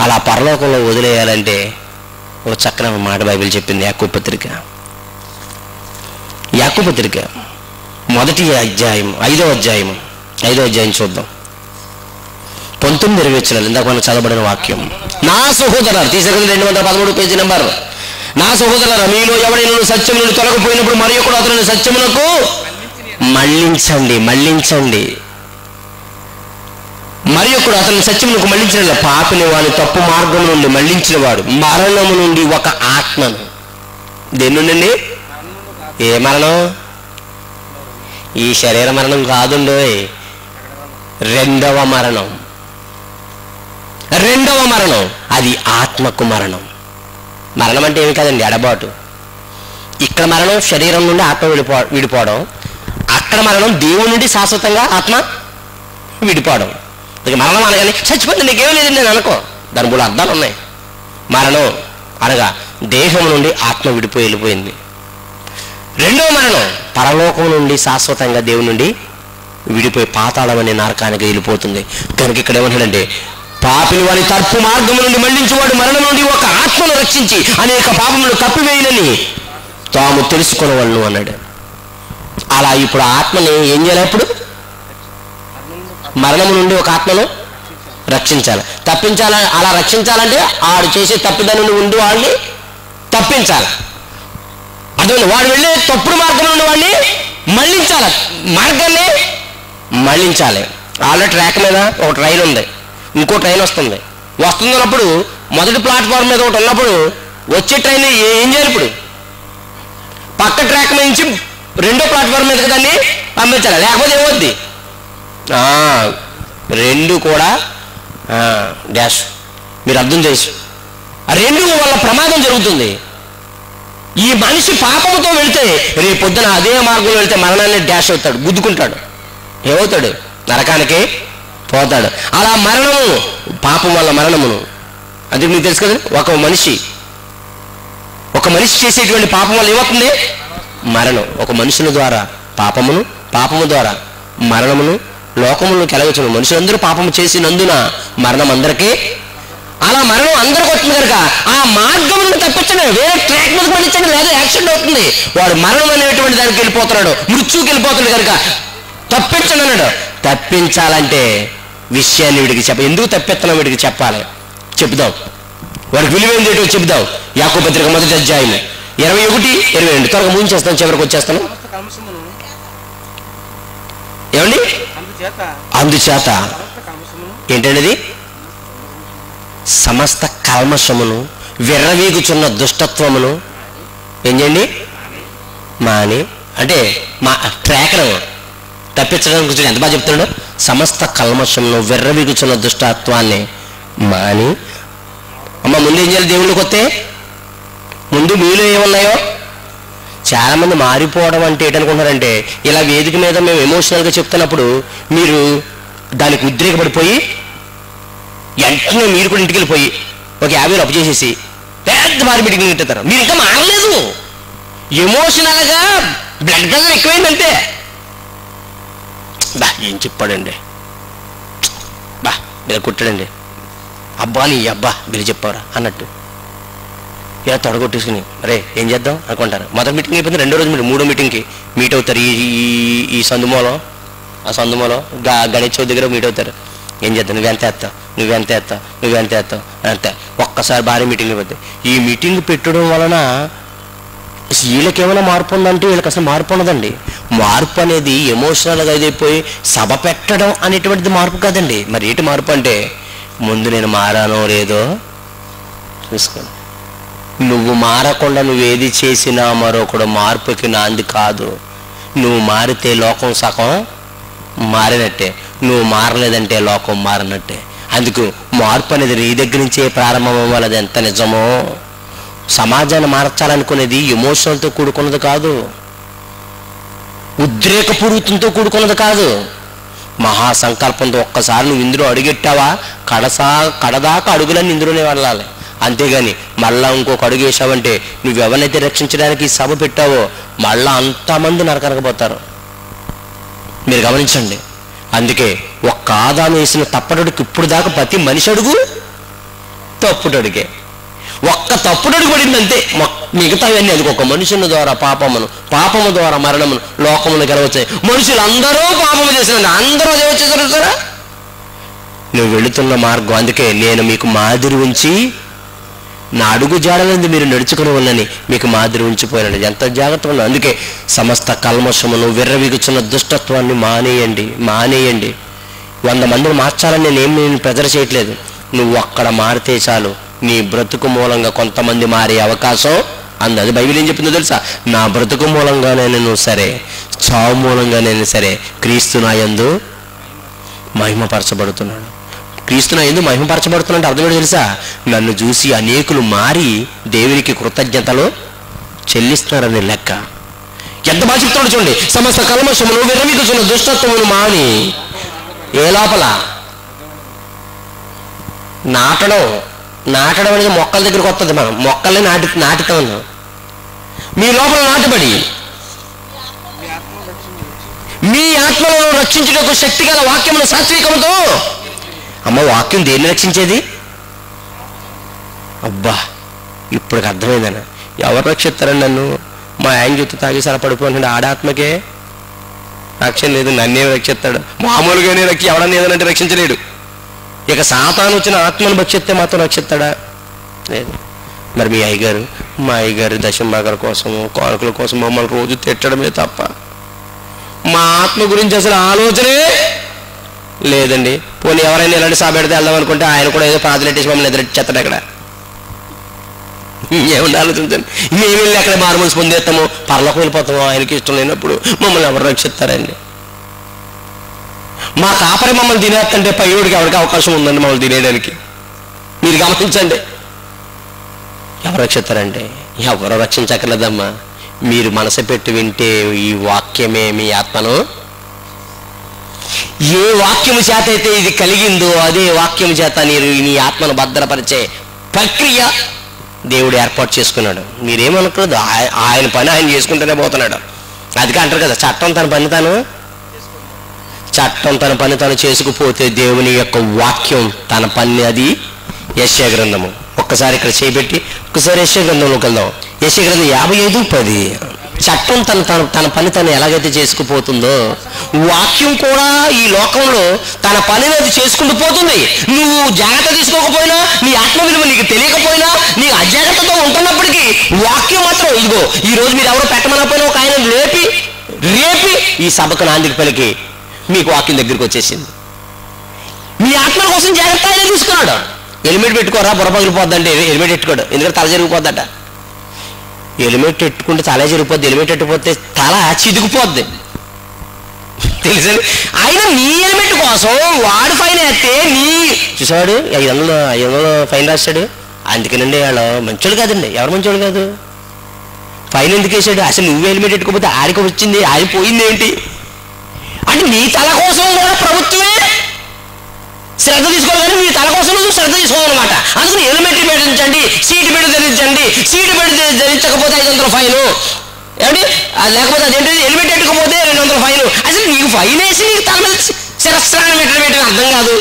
అలా పరలోకంలో వదిలేయాలంటే ఓ చక్కని మాట బైబిల్ చెప్పింది. యాకోబు పత్రిక మొదటి అధ్యాయం 5వ అధ్యాయం చూద్దాం. 19 వచనాలు ఇందాక మనం చదవబడిన వాక్యం. నా సహోదరులారా, తీసుకెళ్ళి 213 పేజీ నెంబర్. నా సహోదరులారా, మీలో ఎవడైనా సత్యం నుండి తొలగిపోయినప్పుడు మరి ఒకడు అతని సత్యమునకు మళ్ళించండి. మరి ఒకడు అతని సత్యమునకు మళ్ళించిన పాపిని వాని తప్పు మార్గం నుండి మళ్ళించిన వాడు మరణము నుండి ఒక ఆత్మను. దేని నుండి? ఏ మరణం? ఈ శరీర మరణం కాదుండోయ్. రెండవ మరణం, అది ఆత్మకు మరణం. మరణం అంటే ఏమి కాదండి, ఎడబాటు. ఇక్కడ మరణం శరీరం నుండి ఆత్మ విడిపోవడం, అక్కడ మరణం దేవుని నుండి శాశ్వతంగా ఆత్మ విడిపోవడం. మరణం అనగానే చచ్చిపోతే నీకేమీ లేదండి నేను అనుకో. దాని 3 అర్థాలు ఉన్నాయి. మరణం అనగా దేహం నుండి ఆత్మ వెళ్ళిపోయింది. రెండవ మరణం పరలోకం నుండి శాశ్వతంగా దేవుని నుండి విడిపోయి పాతాళం అనే నరకానికి వెళ్ళిపోతుంది. కనుక ఇక్కడ ఏమంటాడంటే, పాపిని వారి తప్పు మార్గం నుండి మళ్లించేవాడు మరణం నుండి ఒక ఆత్మను రక్షించి అనేక పాపములను కప్పివేయనని తాము తెలుసుకునేవాళ్ళు అన్నాడు. అలా ఇప్పుడు ఆత్మని ఏం చేయాలి? అప్పుడు మరణం నుండి ఒక ఆత్మను రక్షించాలి, తప్పించాలి. అలా రక్షించాలంటే ఆడు చేసే తప్పిదాని నుండి ఉండి వాళ్ళని తప్పించాలి. అదే వాడు వెళ్ళే తప్పుడు మార్గం నుండి వాడిని మార్గాన్ని మళ్ళించాలి. ఆల్రెడీ ట్రాక్ మీద ఒక ట్రైన్ ఉంది, ఇంకో ట్రైన్ వస్తున్నప్పుడు మొదటి ప్లాట్ఫామ్ మీద ఒకటి ఉన్నప్పుడు వచ్చే ట్రైన్ ఏం చేయాలి? ఇప్పుడు పక్క ట్రాక్ మీద నుంచి రెండో ప్లాట్ఫామ్ మీదకి దాన్ని పంపించాలి, లేకపోతే ఏమవుద్ది? రెండు కూడా డాష్. మీరు అర్థం చేసి ఆ రెండు వల్ల ప్రమాదం జరుగుతుంది. ఈ మనిషి పాపంతో వెళ్తే రేపు పొద్దున అదే మార్గంలో వెళ్తే మరణాన్ని డాష్ అవుతాడు, గుద్దుకుంటాడు. ఏమవుతాడు? నరకానికి పోతాడు. అలా మరణము, పాపం వల్ల మరణమును, అందుకు మీకు తెలుసు కదా, ఒక మనిషి చేసేటువంటి పాపం వల్ల ఏమవుతుంది? మరణం. ఒక మనుషుల ద్వారా పాపము ద్వారా మరణమును లోకమును కలగచ్చును. మనుషులందరూ పాపము చేసినందున మరణం అందరికీ. అలా మరణం అందరికి వస్తుంది కనుక ఆ మార్గమును తప్పించండి, వేరే ట్రాక్ మీద పండించండి, లేదా యాక్సిడెంట్ అవుతుంది. వాడు మరణం అనేటువంటి దానికి వెళ్ళిపోతున్నాడు, మృత్యుకి వెళ్ళిపోతున్నాడు కనుక తప్పించండి అన్నాడు. తప్పించాలంటే విషయాన్ని వీడికి ఎందుకు తప్పిస్తున్నాం వీడికి చెప్పాలి, చెప్దాం. వాడికి విలువైంది ఏంటో చెప్దాం. యాకోబు పత్రిక మొదటి అధ్యాయం 21-22 త్వరగా ముగించేస్తాను, చివరికి వచ్చేస్తాను. ఏమండి? అందుచేత ఏంటండి? సమస్త కల్మషమును విర్రవీగుచున్న దుష్టత్వమును ఏం చేయండి? మాని. అంటే మా ట్రాకర్ తప్పించడానికి గురించి ఎంత బాగా చెప్తున్నాడు. సమస్త కల్మషమును విర్రవీగుచున్న దుష్టత్వాన్ని మాని. అమ్మ ముందు ఏం చేయాలి? దేవుళ్ళకి వస్తే ముందు మీలో ఏమున్నాయో. చాలామంది మారిపోవడం అంటే ఏంటనుకుంటారంటే, ఇలా వేదిక మీద మేము ఎమోషనల్గా చెప్తున్నప్పుడు మీరు దానికి ఉద్రేకపడిపోయి వెంటనే మీరు కూడా ఇంటికి వెళ్ళిపోయి ఒక 50 అప్పు చేసేసి పెద్ద మారి మీటింగ్ పెట్టేస్తారు. మీరు ఇంకా మారలేదు. ఎమోషనల్గా బ్లడ్ ప్రెషర్ ఎక్కువైందంటే బా ఏం చెప్పాడండి, బా మీరు కొట్టాడండి, అబ్బా నీ అబ్బా మీరు చెప్పారా అన్నట్టు ఇలా తొడగొట్టేసుకుని రే ఏం చేద్దాం అనుకుంటారు. మొదటి మీటింగ్ అయిపోయింది, రెండో రోజు మీరు 3వ మీటింగ్కి మీట్ అవుతారు. ఈ సందుమూలం ఆ సందుమూలం గణేష్ చౌదరి దగ్గర మీట్ అవుతారు. ఏం చేద్దాం? నువ్వెంత వేస్తావు, నువ్వెంత వేస్తావు, నువ్వెంత వేస్తావు అంతే. ఒక్కసారి భారీ మీటింగ్ అయిపోతాయి. ఈ మీటింగ్ పెట్టడం వలన వీళ్ళకేమైనా మార్పు ఉందంటే వీళ్ళకి అసలు మార్పు ఉండదండి. మార్పు అనేది ఎమోషనల్గా అయిపోయి సభ పెట్టడం అనేటువంటిది మార్పు కాదండి. మరి ఏంటి మార్పు అంటే, ముందు నేను మారానో లేదో చూసుకోండి. నువ్వు మారకుండా నువ్వేది చేసినా మరొకడు మార్పుకి నాంది కాదు. నువ్వు మారితే లోకం సగం మారినట్టే, నువ్వు మారలేదంటే లోకం మారినట్టే. అందుకు మార్పు అనేది నీ దగ్గర నుంచే ప్రారంభం అవ్వాలి. అది ఎంత నిజమో. సమాజాన్ని మార్చాలనుకునేది ఎమోషనల్తో కూడుకున్నది కాదు, ఉద్రేకపూరితంతో కూడుకున్నది కాదు, మహాసంకల్పంతో. ఒక్కసారి నువ్వు ఇందులో అడుగెట్టావా కడదాకా అడుగులన్నీ ఇందులోనే వెళ్ళాలి. అంతేగాని మళ్ళా ఇంకొక అడుగు వేసావంటే నువ్వు ఎవరినైతే రక్షించడానికి సభ పెట్టావో మళ్ళా అంతమంది నరకనకపోతారు. మీరు గమనించండి. అందుకే ఒక్క ఆదాము వేసిన తప్పటడుగు ఇప్పుడు దాకా ప్రతి మనిషి అడుగు తప్పుటడుగే. ఒక్క తప్పుడడుగు పడిందంటే మిగతావన్నీ అది ఒక మనుషుని ద్వారా పాపము ద్వారా మరణమును లోకమును గెలవచ్చాయి. మనుషులందరూ పాపము చేసిన అందరూ అదే వచ్చేసారు సారా. నువ్వు వెళుతున్న మార్గం. అందుకే నేను మీకు మాదిరి ఉంచి నా అడుగు జాడలంది మీరు నడుచుకుని ఉన్నని మీకు మాదిరి ఉంచిపోయినండి. ఎంత జాగ్రత్తగా ఉన్నా. అందుకే సమస్త కల్మషమును విర్రవీగుచున్న దుష్టత్వాన్ని మానేయండి. 100 మందిని మార్చాలని నేను ప్రెజర్ చేయట్లేదు. నువ్వు అక్కడ మారితే చాలు, నీ బ్రతుకు మూలంగా కొంతమంది మారే అవకాశం అంది. అది బైబిల్ ఏం చెప్పిందో తెలుసా? నా బ్రతుకు మూలంగానైనా సరే, చావు మూలంగానైనా సరే క్రీస్తు నా యందు మహిమపరచబడుతున్నాడు. క్రీస్తు నా యందు మహిమపరచబడుతున్నాడు అర్థం ఏంటో తెలుసా? నన్ను చూసి అనేకులు మారి దేవునికి కృతజ్ఞతలు చెల్లిస్తున్నారని లెక్క. ఎంత బాగా చెప్తున్నాడు చూడండి. సమస్త కల్మషమును విర్రవీగుచున్న దుష్టత్వమును మాని. ఏ లోపల నాటడం అనేది మొక్కల దగ్గరికి వస్తుంది. మనం మొక్కల్ని నాటుతా ఉన్నాం. మీ లోపల నాటబడి మీ ఆత్మలను రక్షించుటకు శక్తి గల వాక్యమును సాత్వికముతో. అమ్మ వాక్యం దేన్ని రక్షించేది? అబ్బా ఇప్పుడు అర్థమైందన్న. ఎవరు రక్షిస్తారని నన్ను? మా ఆయన చూస్తే తాగేసారి పడిపోతున్నాడు. ఆడాత్మకే రక్షణ లేదు, నన్నే రక్షిస్తాడు. మామూలుగానే ఎవడన్నా ఏదనంటే రక్షించలేడు. ఇక సాతాను వచ్చిన ఆత్మను భక్షిస్తే మాత్రం రక్షిస్తాడా? లేదు. మరి మా అయ్యగారు దశంభాగాల కోసము కానుకల కోసం మమ్మల్ని రోజు తిట్టడమే తప్ప మా ఆత్మ గురించి అసలు ఆలోచనే లేదండి. పోనీ ఎవరైనా ఇలాంటి సాబెడితే వెళ్దాం అనుకుంటే ఆయన కూడా ఏదో ప్రార్థనట్టేసి మమ్మల్ని ఎదురెచ్చేస్తాడు. అక్కడ ఏమన్నా ఆలోచించండి. మేము వెళ్ళి అక్కడ మారుమూసి పొందేస్తాము, పరలోకం వెళ్ళిపోతాము. ఆయనకి ఇష్టం లేనప్పుడు మమ్మల్ని ఎవరు రక్షిస్తారండి? మా కాపరి మమ్మల్ని తినేస్తుంటే పైవుడికి ఎవరికి అవకాశం ఉందండి మమ్మల్ని తినేయడానికి? మీరు గమనించండి. ఎవరు రక్షిస్తారండి? ఎవరో రక్షించక్కర్లేదమ్మా. మీరు మనసు పెట్టి వింటే ఈ వాక్యమే మీ ఆత్మను, ఏ వాక్యము చేత అయితే ఇది కలిగిందో అదే వాక్యము చేత మీరు నీ ఆత్మను భద్రపరిచే ప్రక్రియ దేవుడు ఏర్పాటు చేసుకున్నాడు. మీరేమనుకోదు, ఆయన పని ఆయన చేసుకుంటూనే పోతున్నాడు. అందుకే అంటారు కదా, చట్టం తన పని తాను చేసుకుపోతే దేవుని యొక్క వాక్యం తన పని అది. యెషయా గ్రంథము ఒక్కసారి ఇక్కడ చేయబెట్టి ఒక్కసారి యెషయా గ్రంథంలోకి వెళ్దాం. యెషయా గ్రంథం 55:10. చట్టం తన పని తను ఎలాగైతే చేసుకుపోతుందో వాక్యం కూడా ఈ లోకంలో తన పనిని అది చేసుకుంటూ పోతుంది. నువ్వు జాగ్రత్త తీసుకోకపోయినా, నీ ఆత్మ విలువ నీకు తెలియకపోయినా, నీ అజాగ్రత్తతో ఉంటున్నప్పటికీ వాక్యం మాత్రం ఇదిగో ఈ రోజు మీరు ఎవరో పెట్టమనకపోయినా ఒక ఆయన రేపి ఈ సభకు నాందికి పలికి మీకు వాక్యం దగ్గరికి వచ్చేసింది. మీ ఆత్మ కోసం జాగ్రత్త ఆయన తీసుకున్నాడు. హెల్మెట్ పెట్టుకోరా బుర్ర పగిలిపోద్దంటే హెల్మెట్ పెట్టుకోడు, ఎందుకంటే తల జరిగిపోద్దట. హెల్మెట్ పెట్టుకుంటే తల జరిగిపోద్ది, హెల్మెట్ పెట్టుకుపోతే తల చిదిగిపోద్ది తెలుసండి. ఆయన నీ హెల్మెట్ కోసం వాడు ఫైన్ వేస్తే నీ చూసాడు 500 ఫైన్ రాశాడు. అందుకేనండి వాళ్ళు మంచోడు కాదండి. ఎవరు మంచోడు కాదు? ఫైన్ ఎందుకు వేసాడు? అసలు నువ్వు హెల్మెట్ పెట్టుకోకపోతే ఆడికి వచ్చింది, ఆడి పోయింది ఏంటి అంటే నీ తల కోసం కూడా ప్రభుత్వమే శ్రద్ధ తీసుకోవాలి, కానీ నీ తల కోసం నువ్వు శ్రద్ధ తీసుకోవాలన్నమాట. అందుకని హెల్మెట్ ధరించండి, సీట్ బెల్ట్ ధరించండి, సీట్ బెల్ట్ ధరించకపోతే 500 ఫైను ఏమండి, లేకపోతే అదేంటి హెల్మెట్ పెట్టుకోకపోతే 200 ఫైను. అసలు నీకు ఫైన్ వేసి నీకు తల మీద శిరస్త్రాన్ని పెట్టడం అర్థం కాదు.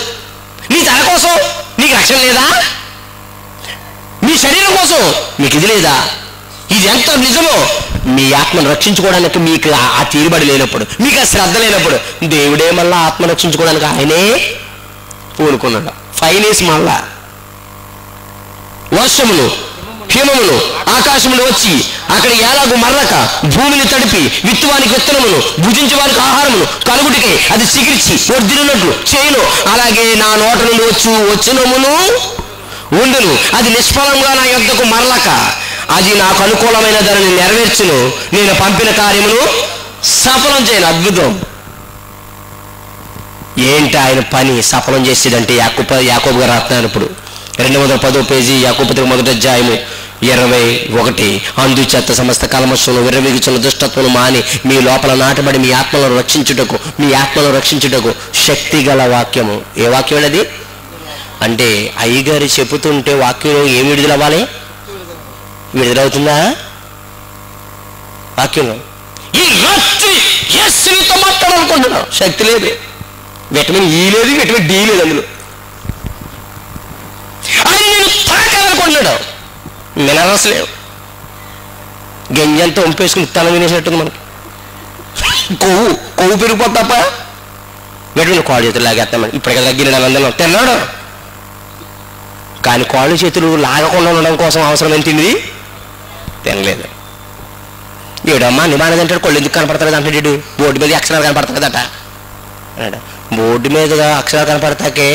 నీ తల కోసం నీకు రక్షణ లేదా? మీ శరీరం కోసం మీకు ఇది లేదా? ఇది ఎంత నిజమో మీ ఆత్మను రక్షించుకోవడానికి మీకు ఆ తీరుబడి లేనప్పుడు, మీకు ఆ శ్రద్ధ లేనప్పుడు దేవుడే మళ్ళా ఆత్మ రక్షించుకోవడానికి ఆయనే పూనుకున్నాడు. ఫైన్ వేసి మళ్ళా వర్షములు హిమములు ఆకాశములు వచ్చి అక్కడ ఏలాగు మర్రక భూమిని తడిపి విత్తువానికి విత్తనములు భుజించే వారికి ఆహారములు కలుగుటికై అది చిగిర్చి వర్ధిల్లునట్లు చేయను. అలాగే నా నోట నుండి వచ్చినమును ఉండును, అది నిష్ఫలంగా నా యొద్దకు మరలక అది నాకు అనుకూలమైన దానిని నెరవేర్చును, నేను పంపిన కార్యమును సఫలం చేయను. అద్భుతం. ఏంటి ఆయన పని సఫలం చేసేదంటే యాకోబు గారు రాస్తున్నాను ఇప్పుడు 210వ పేజీ యాకోబు పత్రిక 1వ అధ్యాయము 21. అందుచేత సమస్త కల్మషమును విర్రవీగుచున్న దుష్టత్వము మాని మీ లోపల నాటబడి మీ ఆత్మలను రక్షించుటకు శక్తి గల వాక్యము. ఏ వాక్యం అది అంటే అయ్యగారు చెబుతుంటే వాక్యంలో ఏమి విడుదలవ్వాలి? విడుదలవుతుందా వాక్యంలో? ఈ రాత్రి యేసుతో మాట్లాడాలనుకుంటున్నాను, శక్తి లేదు, విటమిన్ ఈ లేదు, విటమిన్ డి లేదు, అందులో ఆయన నేను తాకాలనుకుంటున్నాడు, మినరల్స్ లేవు, గంజంతా వంపేసుకుని తల వినేసినట్టుంది మనకి. కొవ్వు పెరిగిపోతుంది తప్ప విటమిన్ కాళ్ళు చేతులు లాగేస్తామని ఇప్పటికే తగ్గిన అందరం తిన్నాడు. కానీ కాళ్ళు చేతులు లాగకుండా ఉండడం కోసం అవసరమైన తిండి తినలేదు. ఏడమ్మా నిమానది అంటాడు, కొళ్ళు ఎందుకు కనపడతలేదు అంటాడు. బోర్డు మీద అక్షరాలు కనపడతాదట అన్నాడు. బోర్డు మీద అక్షరాలు కనపడతాకే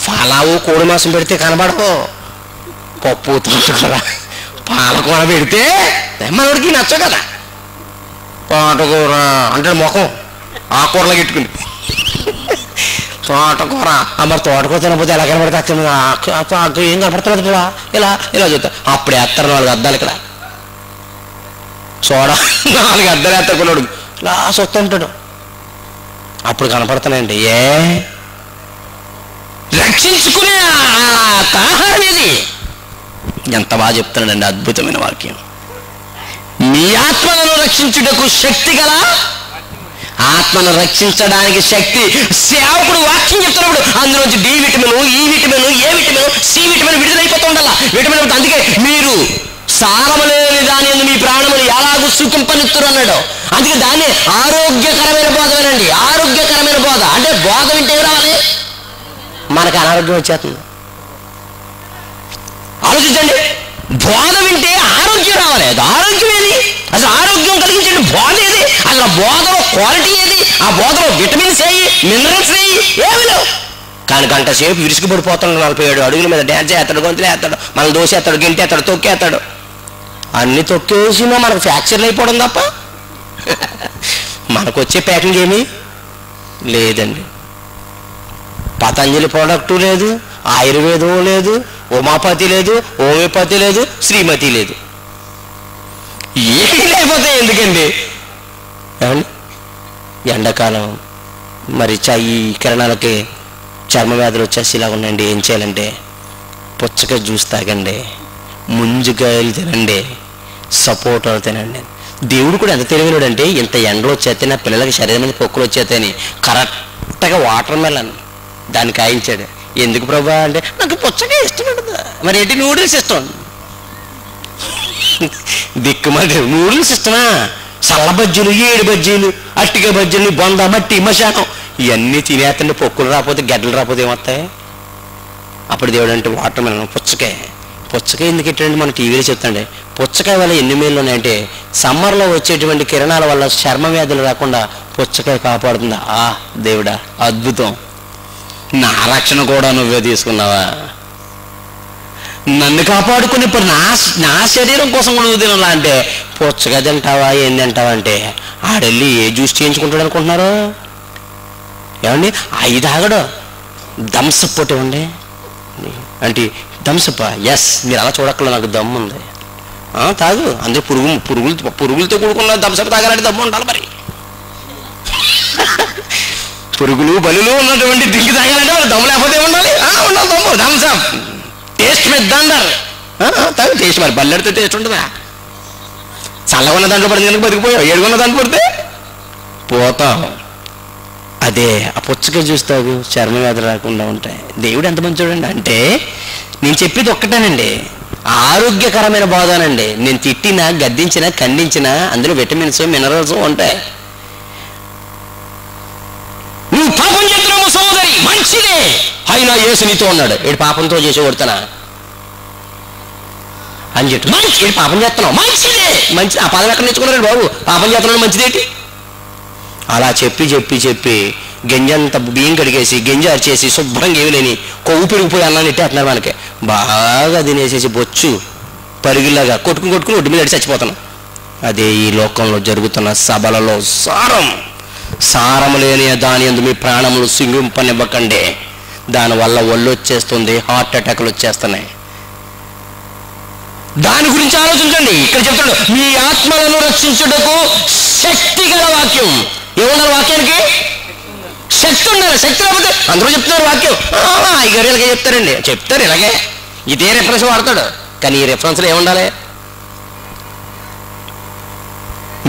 ఫలావు కోడి మాంసం పెడితే కనపడవు, పప్పు తోటకూర పాలకూర పెడితే మనోడికి నచ్చవు కదా. తోటకూర అంటాడు ముఖం ఆకూరలో పెట్టుకుని తోటకూర. మరి తోటకూర తినకపోతే ఎలా కనపడతా? ఏం కనపడుతుంది ఇలా ఇలా ఇలా చూస్తా. అప్పుడు వేస్తారు 4 అద్దాలు ఇక్కడ చూడ 4 అద్దాలు వేస్తాడు ఇలా చూస్తుంటాడు. అప్పుడు కనపడతానండి. రక్షించుకునే ఆహారం ఇది. ఎంత బాగా చెప్తున్నాడండి, అద్భుతమైన వాక్యం. మీ ఆత్మలను రక్షించుటకు శక్తి గల, ఆత్మను రక్షించడానికి శక్తి. సేవకుడు వాక్యం చెప్తున్నప్పుడు అందులోంచి D vitamin, E vitamin, A vitamin, C vitamin విడుదలైపోతూ ఉండాల. విటమిన్ అందుకే మీరు సారము లేని దాని మీ ప్రాణములు ఎలాగూ సుఖింపనిత్తురు అన్నాడు. అందుకే దాన్ని ఆరోగ్యకరమైన బోధ వినండి. ఆరోగ్యకరమైన బోధ అంటే బోధ వింటే రావాలి, మనకు అనారోగ్యం వచ్చేస్తుంది. ఆలోచించండి, బోధ వింటే ఆరోగ్యం రావాలి. అది ఆరోగ్యం ఏది? అసలు ఆరోగ్యం కలిగించే బోధ ఏది? అసలు బోధలో క్వాలిటీ ఏది? ఆ బోధలో విటమిన్స్ ఏవి, మినరల్స్ ఏవి, ఏమి లేవు. కానీ గంట సేపు విరుసుకు పడిపోతాడు. 47 అడుగుల మీద డ్యాన్స్ చేస్తాడు, గొంతులు వేస్తాడు, మనం దోసేస్తాడు, గెంటేస్తాడు, తొక్కేస్తాడు. అన్ని తొక్కేసినా మనకు ఫ్రాక్చర్లు అయిపోవడం తప్ప మనకు వచ్చే ప్యాకింగ్ ఏమీ లేదండి. పతంజలి ప్రోడక్టు లేదు, ఆయుర్వేదం లేదు, ఉమాపతి లేదు, హోమియోపతి లేదు, శ్రీమతి లేదు. ఏమీ లేకపోతే ఎందుకండి? ఎండాకాలం మరి ఈ కిరణాలకి చర్మ వ్యాధులు వచ్చేసి ఇలా ఉండండి. ఏం చేయాలంటే పుచ్చకాయ జ్యూస్ తాగండి, ముంజుకాయలు తినండి, సపోటాలు తినండి. దేవుడు కూడా ఎంత తెలివినాడు అంటే ఇంత ఎండలు వచ్చేస్తే నా పిల్లలకి శరీరం మీద పొక్కులు వచ్చేస్తాయని కరెక్ట్గా వాటర్ మెలన్ దాన్ని కాయించాడు. ఎందుకు ప్రభా అంటే నాకు పుచ్చకాయ ఇష్టం ఉండదు. మరి ఏంటి నూడిల్స్ ఇష్టం? దిక్కుమాలి నూడిల్స్ ఇష్టమా? చల్ల బజ్జీలు, 7 బజ్జీలు, అట్టిక బజ్జీలు, బొంద, మట్టి, మశానం ఇవన్నీ తినేస్తండి. పొక్కులు రాకపోతే గడ్డలు రాకపోతే ఏమొస్తాయి? అప్పుడు దేవుడు అంటే వాటర్ మెలన్, పుచ్చకాయ ఎందుకు ఎట్టండి మన టీవీలో చెప్తాండి. పుచ్చకాయ వల్ల ఎన్ని మేలు ఉన్నాయంటే సమ్మర్లో వచ్చేటువంటి కిరణాల వల్ల చర్మ వ్యాధులు రాకుండా పుచ్చకాయ కాపాడుతుందా? దేవుడా అద్భుతం. నా రక్షణ కూడా నువ్వే తీసుకున్నావా? నన్ను కాపాడుకుని ఇప్పుడు నా శరీరం కోసం నువ్వు తినాలా అంటే పొచ్చగా తింటావా ఏం తింటావా అంటే ఆడెళ్ళి ఏ జ్యూస్ చేయించుకుంటాడు అనుకుంటున్నారు? ఏమండి 5 ఆగడు థమ్సప్ ఒకటి ఇవ్వండి అంటే థమ్సప్. ఎస్, మీరు అలా చూడక్కల, నాకు దమ్ము ఉంది. తాగు, అందరూ పురుగులతో కూడుకున్న థమ్సప్ తాగాలంటే దమ్ము ఉండాలి మరి. పురుగులు బలులు ఉన్నటువంటి డ్రింక్ తాగాలంటే మరి దమ్ము లేకపోతే ఉండాలి. ఉండాలి దమ్ము. థమ్సప్ టేస్ట్ పెద్ద అంటారు. తాగు, టేస్ట్ మరి బల్లెడితే టేస్ట్ ఉంటుందా? చల్లగా ఉన్న దాంట్లో పడింది కనుక బతికిపోయావు, ఏడుగున్న దాంట్లో పడితే పోతాం. అదే ఆ పుచ్చగా చూస్తావు, చర్మ వ్యాధులు రాకుండా ఉంటాయి. దేవుడు ఎంత మంచోడండి అంటే నేను చెప్పేది ఒక్కటేనండి, ఆరోగ్యకరమైన బోధనండి. నేను తిట్టినా గద్దించినా ఖండించినా అందులో విటమిన్స్ మినరల్స్ ఉంటాయి. నువ్వు పాపం చేస్తున్నావు సోదరి, మంచిదే, అయినా యేసు నీతో ఉన్నాడు. ఏడు పాపంతో చేసి కొడుతున్నా అని చెప్పి మంచి పాపం చేస్తున్నావు, మంచిదే, మంచి ఆ పదం ఎక్కడ నేర్చుకున్నాడు బాబు? పాపం చేస్తున్నాడు మంచిదేంటి? అలా చెప్పి చెప్పి చెప్పి గింజంత బియ్యం కడిగేసి గింజ అరిచేసి శుభ్రంగా ఏమి లేని కొవ్వు పెరిగిపోయి అన్నాన్ని ఇట్టేస్తున్నారు మనకి. బాగా తినేసేసి బొచ్చు పరుగులాగా కొట్టుకుని ఒడ్డు మీద అడి చచ్చిపోతున్నాం. అదే ఈ లోకంలో జరుగుతున్న సభలలో సారం లేని దాని యందు మీ ప్రాణములు సింగింపనివ్వకండి. దానివల్ల ఒళ్ళు వచ్చేస్తుంది, హార్ట్ అటాక్లు వచ్చేస్తున్నాయి. దాని గురించి ఆలోచించండి. ఇక్కడ చెప్తాడు, మీ ఆత్మలను రక్షించుటకు శక్తి గల వాక్యం. ఏముండాలి వాక్యానికి? శక్తి ఉండాలి. శక్తి లేకపోతే అందరూ చెప్తున్నారు వాక్యం, ఐగర్యాలకే చెప్తారు ఇలాగే, ఇదే రెఫరెన్స్ వాడతాడు. కానీ ఈ రెఫరెన్స్లో ఏముండాలి?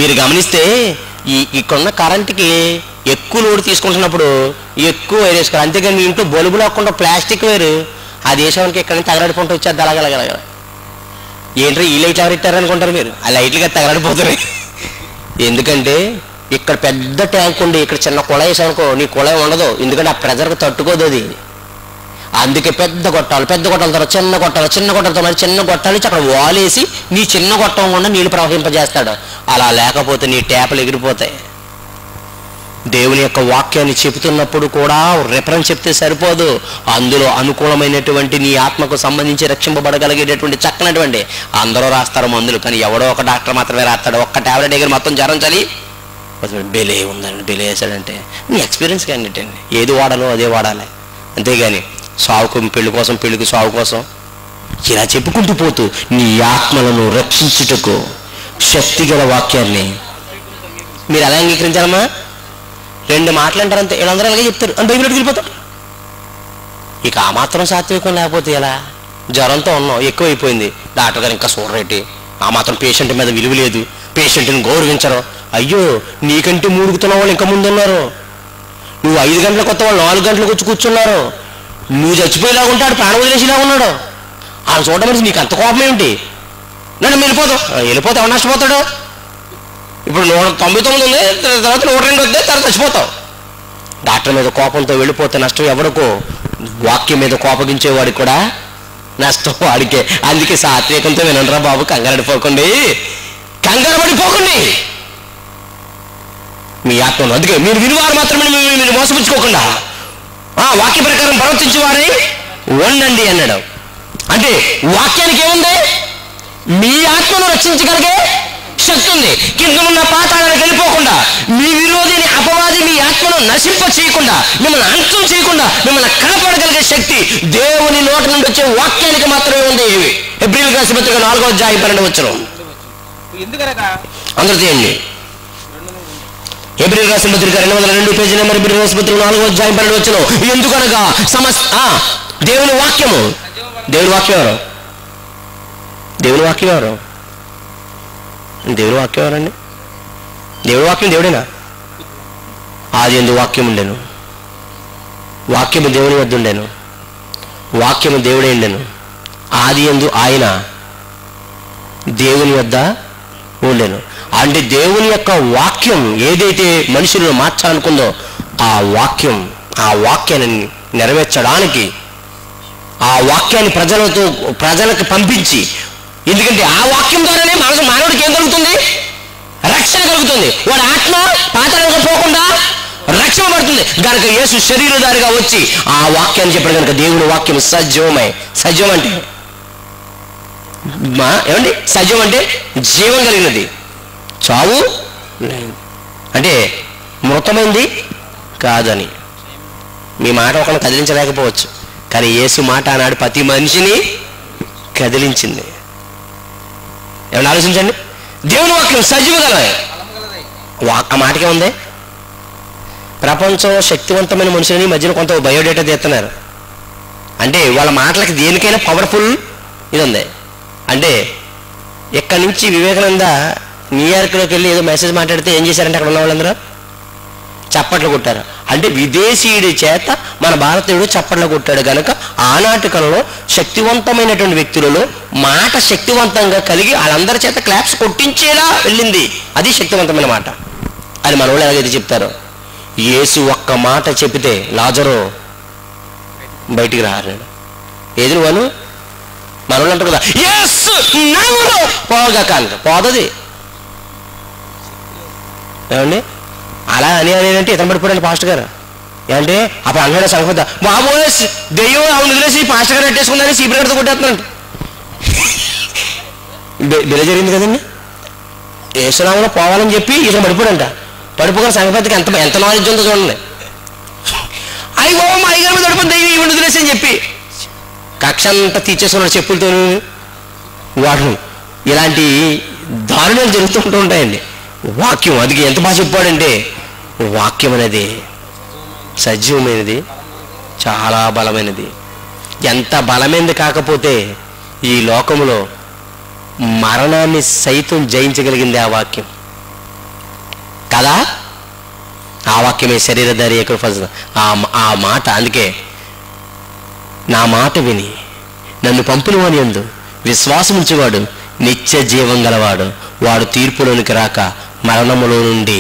మీరు గమనిస్తే ఇక్కడున్న కరెంట్కి ఎక్కువ లోడ్ తీసుకుంటున్నప్పుడు ఎక్కువ వైర్ వేసుకోవాలి. అంతేగాని మీ ఇంట్లో బల్బు లేకుండా ప్లాస్టిక్ వైరు ఆ దేశానికి ఎక్కడ నుంచి తగలడిపోంటూ వచ్చేది అలాగలగలగ. ఏంటో ఈ లైట్లు ఎవరు ఇట్టారనుకుంటారు మీరు? ఆ లైట్లుగా తగలడిపోతున్నాయి. ఎందుకంటే ఇక్కడ పెద్ద ట్యాంక్ ఉండి ఇక్కడ చిన్న కుళాయి వేసానుకో, నీ కుళాయి ఉండదు. ఎందుకంటే ఆ ప్రెజర్కి తట్టుకోదు అది. అందుకే పెద్ద గొట్టాలు తర్వాత చిన్న గొట్టాలతో మరి చిన్న గొట్టాలు అక్కడ వాలేసి నీ చిన్న గొట్టం కూడా నీళ్ళు ప్రవహింపజేస్తాడు. అలా లేకపోతే నీ ట్యాపులు ఎగిరిపోతాయి. దేవుని యొక్క వాక్యాన్ని చెబుతున్నప్పుడు కూడా రెఫరెన్స్ చెప్తే సరిపోదు, అందులో అనుకూలమైనటువంటి నీ ఆత్మకు సంబంధించి రక్షింపబడగలిగేటటువంటి చక్కనటువంటి అందరూ రాస్తారు మందులు, కానీ ఎవడో ఒక డాక్టర్ మాత్రమే రాస్తాడు. ఒక్క టాబ్లెట్ దగ్గర మొత్తం జ్వరం చలి బెలే ఉందండి, బెలే వేసాడంటే నీ ఎక్స్పీరియన్స్ కానీ ఏది వాడాలో అదే వాడాలి. అంతేగాని సావుకు పెళ్లి కోసం, పెళ్లికి సావు కోసం ఇలా చెప్పుకుంటూ పోతూ నీ ఆత్మలను రక్షించుటకు శక్తి గల వాక్యాన్ని మీరు ఎలా అంగీకరించాలమ్మా? 2 మాటలు అంటారు అంతే, వీళ్ళందరూ అలాగే చెప్తారు అని బైబిల్కి వెళ్ళిపోతారు. ఇక ఆ మాత్రం సాత్వికం లేకపోతే ఎలా? జ్వరంతో ఉన్నాం, ఎక్కువైపోయింది, డాక్టర్ గారు ఇంకా చూడరేటి, ఆ మాత్రం పేషెంట్ మీద విలువ లేదు, పేషెంట్ని గౌరవించరు. అయ్యో, నీకంటే 3 వాళ్ళు ఇంకా ముందు ఉన్నారు. నువ్వు 5 గంటలకు కొత్త వాళ్ళు 4 గంటలకు వచ్చి కూర్చున్నారు. నువ్వు చచ్చిపోయేలాగా ఉంటాడు, ప్రాణం వదిలేసేలాగా ఉన్నాడు. వాళ్ళు చూడడం మనిషి నీకు అంత కోపం ఏమిటి? నన్ను వెళ్ళిపోతావు ఎవరు నష్టపోతాడు? ఇప్పుడు 199 ఉంది, తర్వాత 102 వద్దే, తర్వాత చచ్చిపోతావు. డాక్టర్ మీద కోపంతో వెళ్ళిపోతే నష్టం ఎవరికో? వాక్యం మీద కోపగించేవాడికి కూడా నష్టం వాడికే. అందుకే సాత్వికంతో వినండిరా బాబు, కంగారు పడిపోకండి మీ ఆత్మను. అందుకే మీరు వినివారు మాత్రమే మీరు మోసపుచ్చుకోకుండా వాక్య ప్రకారం ప్రవర్తించేవారని ఉండండి అన్నాడు. అంటే వాక్యానికి ఏముంది? మీ ఆత్మను రక్షించగలిగే శక్తి ఉంది. కింద ఉన్న పాతాళానికి వెళ్ళిపోకుండా, మీ విరోధిని అపవాది మీ ఆత్మను నశింప చేయకుండా, మిమ్మల్ని అంతం చేయకుండా మిమ్మల్ని కాపాడగలిగే శక్తి దేవుని నోటి నుండి వచ్చే వాక్యానికి మాత్రమే ఉంది. హెబ్రీయులకు రాసిన పత్రిక 4వ అధ్యాయం 12వ వచనం అందరూ తీయండి. హెబ్రీయులకు రాసిన పత్రిక 202 పేజీ నెంబర్, హెబ్రీయులకు రాసిన పత్రిక 4వ అధ్యాయం 12వ వచనం. ఎందుకనగా దేవుని వాక్యము, దేవుని వాక్యం ఎవరు? దేవుని వాక్యం ఎవరు? దేవుని వాక్యం ఎవరండి? దేవుని వాక్యం దేవుడేనా? ఆదియందు వాక్యం ఉండెను, వాక్యము దేవుని వద్ద ఉండెను, వాక్యము దేవుడే ఉండెను, ఆదియందు ఆయన దేవుని వద్ద ఉండెను. అంటే దేవుని యొక్క వాక్యం ఏదైతే మనుషులను మార్చాలనుకుందో ఆ వాక్యాన్ని నెరవేర్చడానికి ఆ వాక్యాన్ని ప్రజలకు పంపించి, ఎందుకంటే ఆ వాక్యం ద్వారానే మానవుడికి ఏం కలుగుతుంది? రక్షణ కలుగుతుంది. వాడి ఆత్మ పాతాళంలోకి పోకుండా రక్షణ పడుతుంది. కనుక యేసు శరీరధారిగా వచ్చి ఆ వాక్యాన్ని చెప్పాడు. కనుక దేవుని వాక్యం సజీవం అంటే ఏమండి సజీవం అంటే జీవం కలిగినది, చావు అంటే మృతమైంది కాదని. మీ మాట ఒకరిని కదిలించలేకపోవచ్చు, కానీ యేసు మాట ఆనాడు ప్రతి మనిషిని కదిలించింది. ఏమన్నా ఆలోచించండి. దేవుని వాక్యం సజీవ గలది. ఆ మాటకే ఉంది. ప్రపంచం శక్తివంతమైన మనుషులని మధ్యన కొంత బయోడేటా తీస్తున్నారు. అంటే వాళ్ళ మాటలకి దేనికైనా పవర్ఫుల్ ఇది ఉంది. అంటే ఎక్కడి నుంచి వివేకానంద న్యూయార్క్లోకి వెళ్ళి ఏదో మెసేజ్ మాట్లాడితే ఏం చేశారంటే అక్కడ ఉన్న వాళ్ళందరూ చప్పట్లు కొట్టారు. అంటే విదేశీయుడి చేత మన భారతీయుడు చప్పట్లు కొట్టాడు కనుక ఆనాటి కాలంలో శక్తివంతమైనటువంటి వ్యక్తులలో మాట శక్తివంతంగా కలిగి వాళ్ళందరి చేత క్లాప్స్ కొట్టించేలా వెళ్ళింది. అది శక్తివంతమైన మాట. అది మన వాళ్ళు ఎలాగైతే చెప్తారో, యేసు ఒక్క మాట చెబితే లాజరు బయటికి రారు. ఏది నువ్వు మన వాళ్ళు అంటారు కదా, పోగా కాదు పోతుంది. ఏమండి అలా అని అంటే ఇతను పడిపోయాడు పాస్టర్ గారు. ఏమంటే అప్పుడు అన్నాడు సంగతి, బాబోయ్ దెయ్యం ఆవిడ వదిలేసి పాస్టర్ గారు పెట్టేసుకుందని సీపీరెడ్తో కొట్టేస్తున్నాడు. బిల జరిగింది కదండి. యేసునామంలో పోవాలని చెప్పి ఇతను పడిపోయాడంట. పడిపోయిన సంగతికి ఎంత నాలెడ్జ్ ఉందో చూడండి. అయ్యో మా అయ్యగారి మీద పడిపోయి దెయ్యం ఈవిడ వదిలేసి అని చెప్పి కక్ష అంతా తీర్చేసుకున్నాడు చెప్పులతో వాడు. ఇలాంటి దారుణాలు జరుగుతూ ఉంటాయండి. వాక్యం అది ఎంత బాగా చెప్పాడంటే, వాక్యం అనేది సజీవమైనది, చాలా బలమైనది. ఎంత బలమైనది కాకపోతే ఈ లోకంలో మరణాన్ని సైతం జయించగలిగింది ఆ వాక్యం కదా. ఆ వాక్యమే శరీరధారి ఆ మాట. అందుకే నా మాట విని నన్ను పంపిన వాని యందు విశ్వాసం ఉంచేవాడు నిత్య జీవం గలవాడు, వాడు తీర్పులోనికి రాక మరణములో నుండి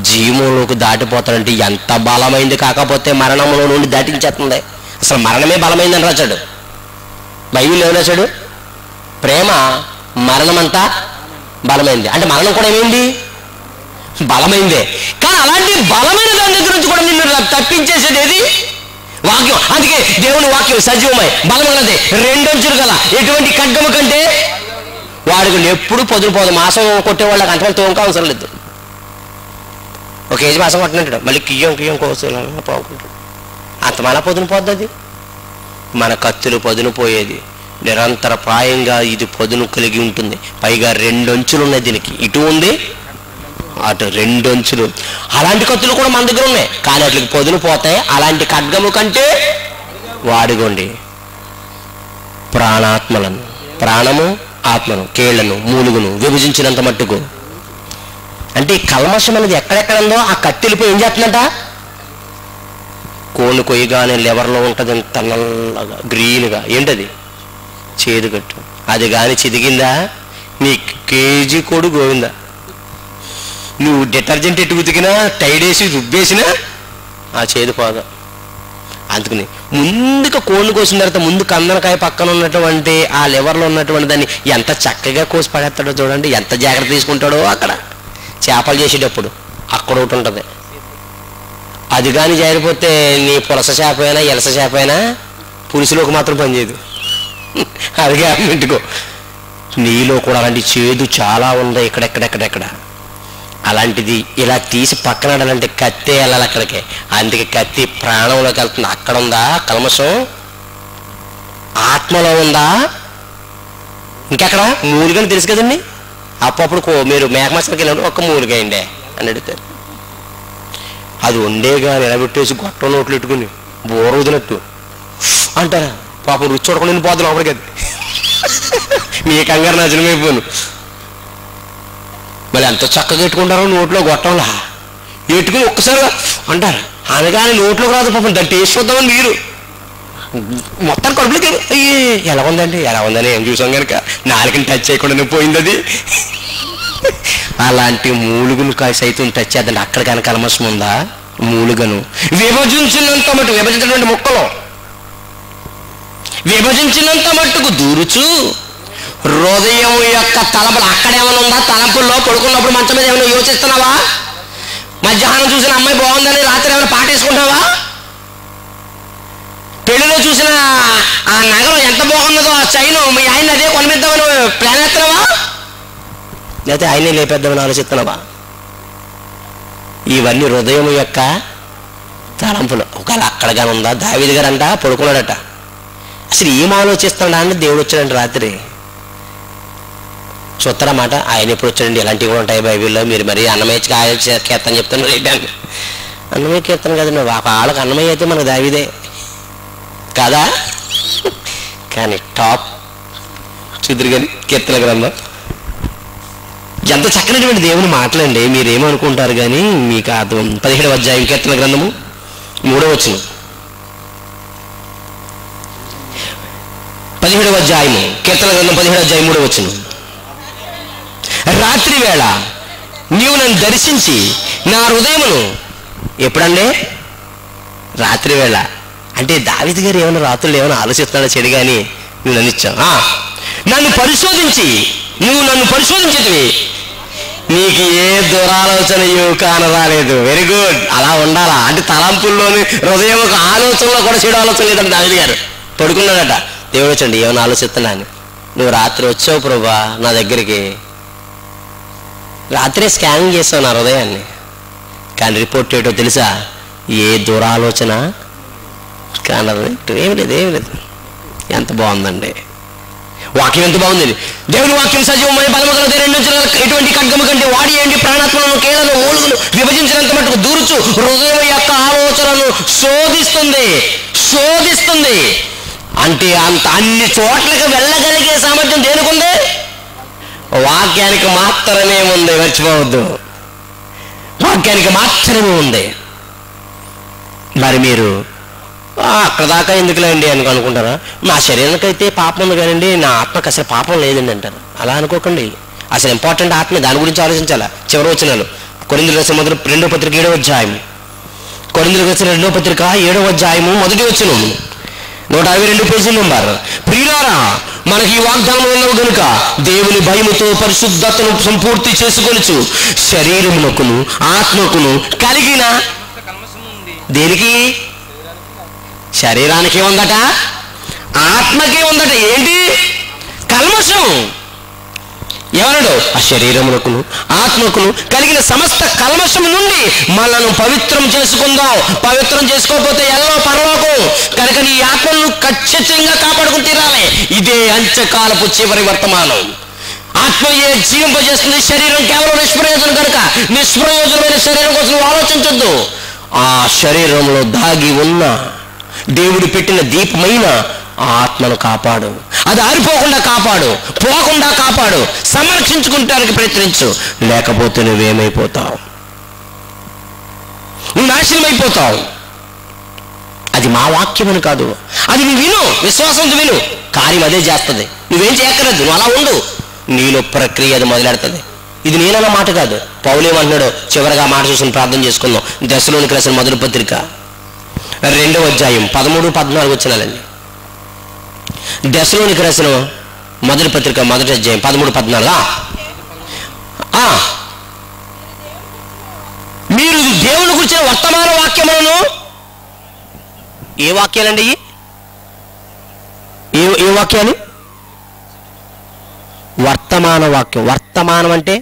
జీవంలోకి దాటిపోతాడంటే ఎంత బలమైంది కాకపోతే మరణములో నుండి దాటించేస్తుంది. అసలు మరణమే బలమైందని రాశాడు బైబిల్. ఏమని రాశాడు? ప్రేమ మరణమంతా బలమైంది. అంటే మరణం కూడా ఏమైంది? బలమైందే. కానీ అలాంటి బలమైన దాని దగ్గర నుంచి కూడా నిన్ను తప్పించేసేది ఏది? వాక్యం. అందుకే దేవుని వాక్యం సజీవమై బలమైనది, రెండంచులు గల ఎటువంటి ఖడ్గము కంటే వాడికి ఎప్పుడు పొదులు పోదు. మాసం కొట్టే వాళ్ళకి అంతమంది తోంక అవసరం లేదు. ఒక కేజీ మాసం కొట్టినట్టు మళ్ళీ కియ్యం కోసలు పోకుంటాడు. అంత మన పొదును పోద్ది. అది మన కత్తులు పొదును పోయేది నిరంతర ప్రాయంగా ఇది పొదును కలిగి ఉంటుంది. పైగా రెండంచులు ఉన్నాయి దీనికి, ఇటు ఉంది అటు రెండంచులు. అలాంటి కత్తులు కూడా మన దగ్గర ఉన్నాయి, కానీ వాటికి పొదును పోతాయి. అలాంటి ఖడ్గము కంటే వాడిగోండి ప్రాణాత్మలను, ప్రాణము ఆత్మను, కేళ్లను, మూలుగును విభజించినంత మట్టుకు. అంటే ఈ కల్మషం అనేది ఎక్కడెక్కడ ఉందో ఆ కత్తిలిపోయి ఏం చేస్తుందంట? కోళ్ళు కొయ్యగానే లెవర్లో ఉంటుంది తనల్లగా గ్రీన్గా. ఏంటది? చేదుగట్టు. అది కానీ చిదిగిందా నీ కేజీ కోడు గోవిందా. నువ్వు డిటర్జెంట్ ఎట్టు ఉతికినా టైడ్ వేసి రుబ్బేసినా ఆ చేదు పోదు. అందుకని ముందుగా కోళ్ళు కోసిన తర్వాత ముందు కందనకాయ పక్కన ఉన్నటువంటి ఆ లివర్లో ఉన్నటువంటి దాన్ని ఎంత చక్కగా కోసి పడేస్తాడో చూడండి, ఎంత జాగ్రత్త తీసుకుంటాడో. అక్కడ చేపలు చేసేటప్పుడు అక్కడ ఒకటి ఉంటుంది. అది కానీ జారిపోతే నీ పులస చేప అయినా ఎలస చేప అయినా పులుసులోకి మాత్రం పనిచేయదు. అది ఇంటికో నీలో కూడా అలాంటి చేదు చాలా ఉంది ఎక్కడెక్కడెక్కడెక్కడ. అలాంటిది ఇలా తీసి పక్కన ఆడాలంటే కత్తే వెళ్ళాలి అక్కడికి. అందుకే కత్తి ప్రాణంలోకి వెళ్తుంది. అక్కడ ఉందా కల్మషం? ఆత్మలో ఉందా? ఇంకెక్కడ? మూలిగని తెలుసు కదండి. అప్పుడు మీరు మేకమసలకి వెళ్ళినప్పుడు ఒక్క మూలిగాయండి అని అడుగుతారు. అది వండేగా నిలబెట్టేసి గొట్టం నోట్లు పెట్టుకుని బోర వదినట్టు అంటారా? పాపం రుచి చూడకుండా నేను పోతాను లోపలికి. అది మీ కంగారు నజనమైపోను. మళ్ళీ ఎంత చక్కగా పెట్టుకుంటారో నోట్లో గొట్టంలా ఎట్టుకుని ఒక్కసారి అంటారు. అనగానే నోట్లోకి రాదు పాపం. దాన్ని టేస్ట్ చూద్దామని మీరు మొత్తం కడుపులోకి ఎలా ఉందండి ఎలా ఉందని ఏం చూసాం కనుక నాలుగుని టచ్ చేయకుండా పోయింది అది. అలాంటి మూలుగును సైతం టచ్ చేద్దండి. అక్కడ కనుక కల్మషం ఉందా? మూలుగను విభజించినంత మట్టు, విభజించినటువంటి మొక్కలు విభజించినంత మట్టుకు దూరుచు హృదయం యొక్క తలంపులు. అక్కడేమైనా ఉందా? తలంపుల్లో పడుకున్నప్పుడు మంచం మీద ఏమైనా యోచిస్తున్నావా? మధ్యాహ్నం చూసిన అమ్మాయి బాగుందని రాత్రి ఏమైనా పాటేసుకుంటావా? పెళ్లిలో చూసిన ఆ నగరం ఎంత బాగున్నదో, ఆ చైను, మీ ఆయన అదే కొనిపిద్దామని ప్లాన్ ఎత్తున్నావా, లేకపోతే ఆయనే లేపేద్దామని ఆలోచిస్తున్నావా? ఇవన్నీ హృదయం యొక్క తలంపులు. ఒకవేళ అక్కడగా ఉందా? దావీదు గారు అంట పడుకున్నాడట, అసలు ఏం ఆలోచిస్తాడా అని దేవుడు వచ్చాడండి రాత్రి. చూస్తారన్నమాట, ఆయన ఎప్పుడు వచ్చాడండి, ఇలాంటివి కూడా ఉంటాయి బైబిల్లో, మీరు మరి అన్నమయ్య కీర్తన చెప్తున్నారు ఏంటంటే, అన్నమయ్య కీర్తన కదండి, వాళ్ళకి అన్నమయ్య అయితే మనకు దావీదే కదా. కానీ టాప్ చూద్దరు కానీ కీర్తన గ్రంథం ఎంత చక్కనటువంటి దేవుని మాటలండి. మీరేమనుకుంటారు కానీ మీకు 17వ అధ్యాయం కీర్తన గ్రంథము 3వ వచనం, 17వ అధ్యాయము కీర్తన గ్రంథం 17వ అధ్యాయం 3వ వచనం. రాత్రి వేళ నీవు నన్ను దర్శించి నా హృదయమును, ఎప్పుడంటే రాత్రి వేళ అంటే దావీదు గారు ఏమైనా రాత్రులు ఏమైనా ఆలోచిస్తున్నాడో చెడు కానీ నువ్వు నన్ను ఇచ్చావు. నన్ను పరిశోధించి, నువ్వు నన్ను పరిశోధించేది, నీకు ఏ దురాలోచనయు కానరాలేదు. వెరీ గుడ్, అలా ఉండాలా అంటే తలంపుల్లోని హృదయం ఒక ఆలోచనలో కూడా చెడు ఆలోచన లేదండి. దావీదు గారు పడుకున్నాడట, దేవుడు వచ్చండి ఏమైనా ఆలోచిస్తున్నా అని. నువ్వు రాత్రి వచ్చావు ప్రభా నా దగ్గరికి, రాత్రే స్కానింగ్ చేసావు నా హృదయాన్ని, కానీ రిపోర్ట్ ఏంటో తెలుసా? ఏ దురాలోచన కానదు. ఏమి లేదు, ఏమి లేదు. ఎంత బాగుందండి వాక్యం, ఎంత బాగుంది. దేవుని వాక్యం సజీవమైన బలముగల ఎటువంటి ఖడ్గము కంటే వాడి ఏంటి ప్రాణాత్మలను, కీళ్ళను, మూలుగులు విభజించినంత మటుకు దూరుచు హృదయం యొక్క ఆలోచనను శోధిస్తుంది. శోధిస్తుంది అంటే అంత అన్ని చోట్లకి వెళ్ళగలిగే సామర్థ్యం దేనికుంది? వాక్యానికి మాత్రమే ఉంది. మర్చిపోవద్దు, వాక్యానికి మాత్రమే ఉంది. మరి మీరు అక్కడ దాకా ఎందుకులేండి అని అనుకుంటారా? నా శరీరానికైతే పాపం ఉంది కానండి నా ఆత్మకు అసలు పాపం లేదండి అంటారు. అలా అనుకోకండి, అసలు ఇంపార్టెంట్ ఆత్మ, దాని గురించి ఆలోచించాలా. చివరి వచనాలు కొరింథీయులకు రాసిన మొదటి 2వ పత్రిక 7వ అధ్యాయం, కొరింథీయులకు రాసిన 2వ పత్రిక 7వ అధ్యాయము 1వ వచనం, 152 పేజీ నెంబర్. ప్రియులారా, మనకి ఈ వాగ్దానం ఉన్నవి కనుక దేవుని భయముతో పరిశుద్ధతను సంపూర్తి చేసుకొనుచు శరీరమునకును ఆత్మకును కలిగిన, దేనికి? శరీరానికి ఉందట, ఆత్మకే ఉందట. ఏంటి? కల్మషం. ఎవరడు? ఆ శరీరమునకును ఆత్మకును కలిగిన సమస్త కల్మషం నుండి మనల్ని పవిత్రం చేసుకుందాం. పవిత్రం చేసుకోకపోతే ఎల్లో పరలోకం. కనుక నీ ఆత్మను ఖచ్చితంగా కాపాడుకుని తీరాలి. ఇదే అంత్యకాలపు చివరి వర్తమానం. ఆత్మయే జీవింపజేస్తుంది, శరీరం కేవలం నిష్ప్రయోజనం. కనుక నిష్ప్రయోజనమైన శరీరం కోసం ఆలోచించొద్దు. ఆ శరీరంలో దాగి ఉన్న దేవుడు పెట్టిన దీపమైన ఆత్మను కాపాడు. అది ఆరిపోకుండా కాపాడు, పోకుండా కాపాడు, సంరక్షించుకుంటానికి ప్రయత్నించు. లేకపోతే నువ్వేమైపోతావు? నువ్వు నాశనం అయిపోతావు. అది మా వాక్యం అని కాదు, అది నువ్వు విను, విశ్వాసంతో విను, కార్యం అదే చేస్తుంది. నువ్వేం చేయక్కర్లేదు, నువ్వు అలా ఉండు, నీలో ప్రక్రియ అది మొదలెడుతుంది. ఇది నేనన్న మాట కాదు, పౌలేమంటున్నాడు. చివరిగా మాట చూసిన ప్రార్థన చేసుకుందాం. దశలోనికి రాసిన మొదటి పత్రిక 2వ అధ్యాయం 13-14 వచనాలండి. దశలోనికి రాసిన మొదటి పత్రిక 1వ అధ్యాయం 13-14. మీరు దేవుని గురించిన వర్తమాన వాక్యములను, ఏ వాక్యాలండి? ఏ వాక్యాలు? వర్తమాన వాక్యం. వర్తమానం అంటే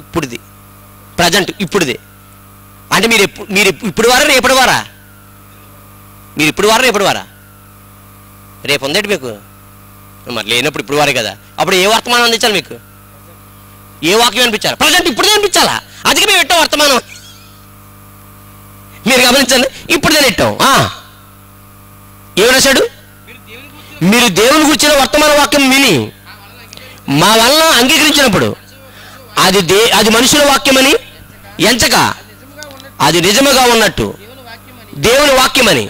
ఇప్పుడుది, ప్రజెంట్, ఇప్పుడుది. అంటే మీరు ఇప్పుడు వారా రేపటి వారా? మీరు ఇప్పుడు వారా రేపటి వారా? రేపు ఉందేటి మీకు, మరి లేనప్పుడు ఇప్పుడు వారే కదా. అప్పుడు ఏ వర్తమానం అందించాలి మీకు? ఏ వాక్యం అనిపించాలి? ప్రజెంట్ ఇప్పుడుదే అనిపించాలా? అందుకే మేము పెట్టాం వర్తమానం. మీరు గమనించండి, ఇప్పుడుదే పెట్టాం. ఏమి రాశాడు? మీరు దేవుని గురించిన వర్తమాన వాక్యం విని మా వలన అంగీకరించినప్పుడు అది మనుషుల వాక్యమని ఎంచక అది నిజముగా ఉన్నట్టు దేవుని వాక్యమని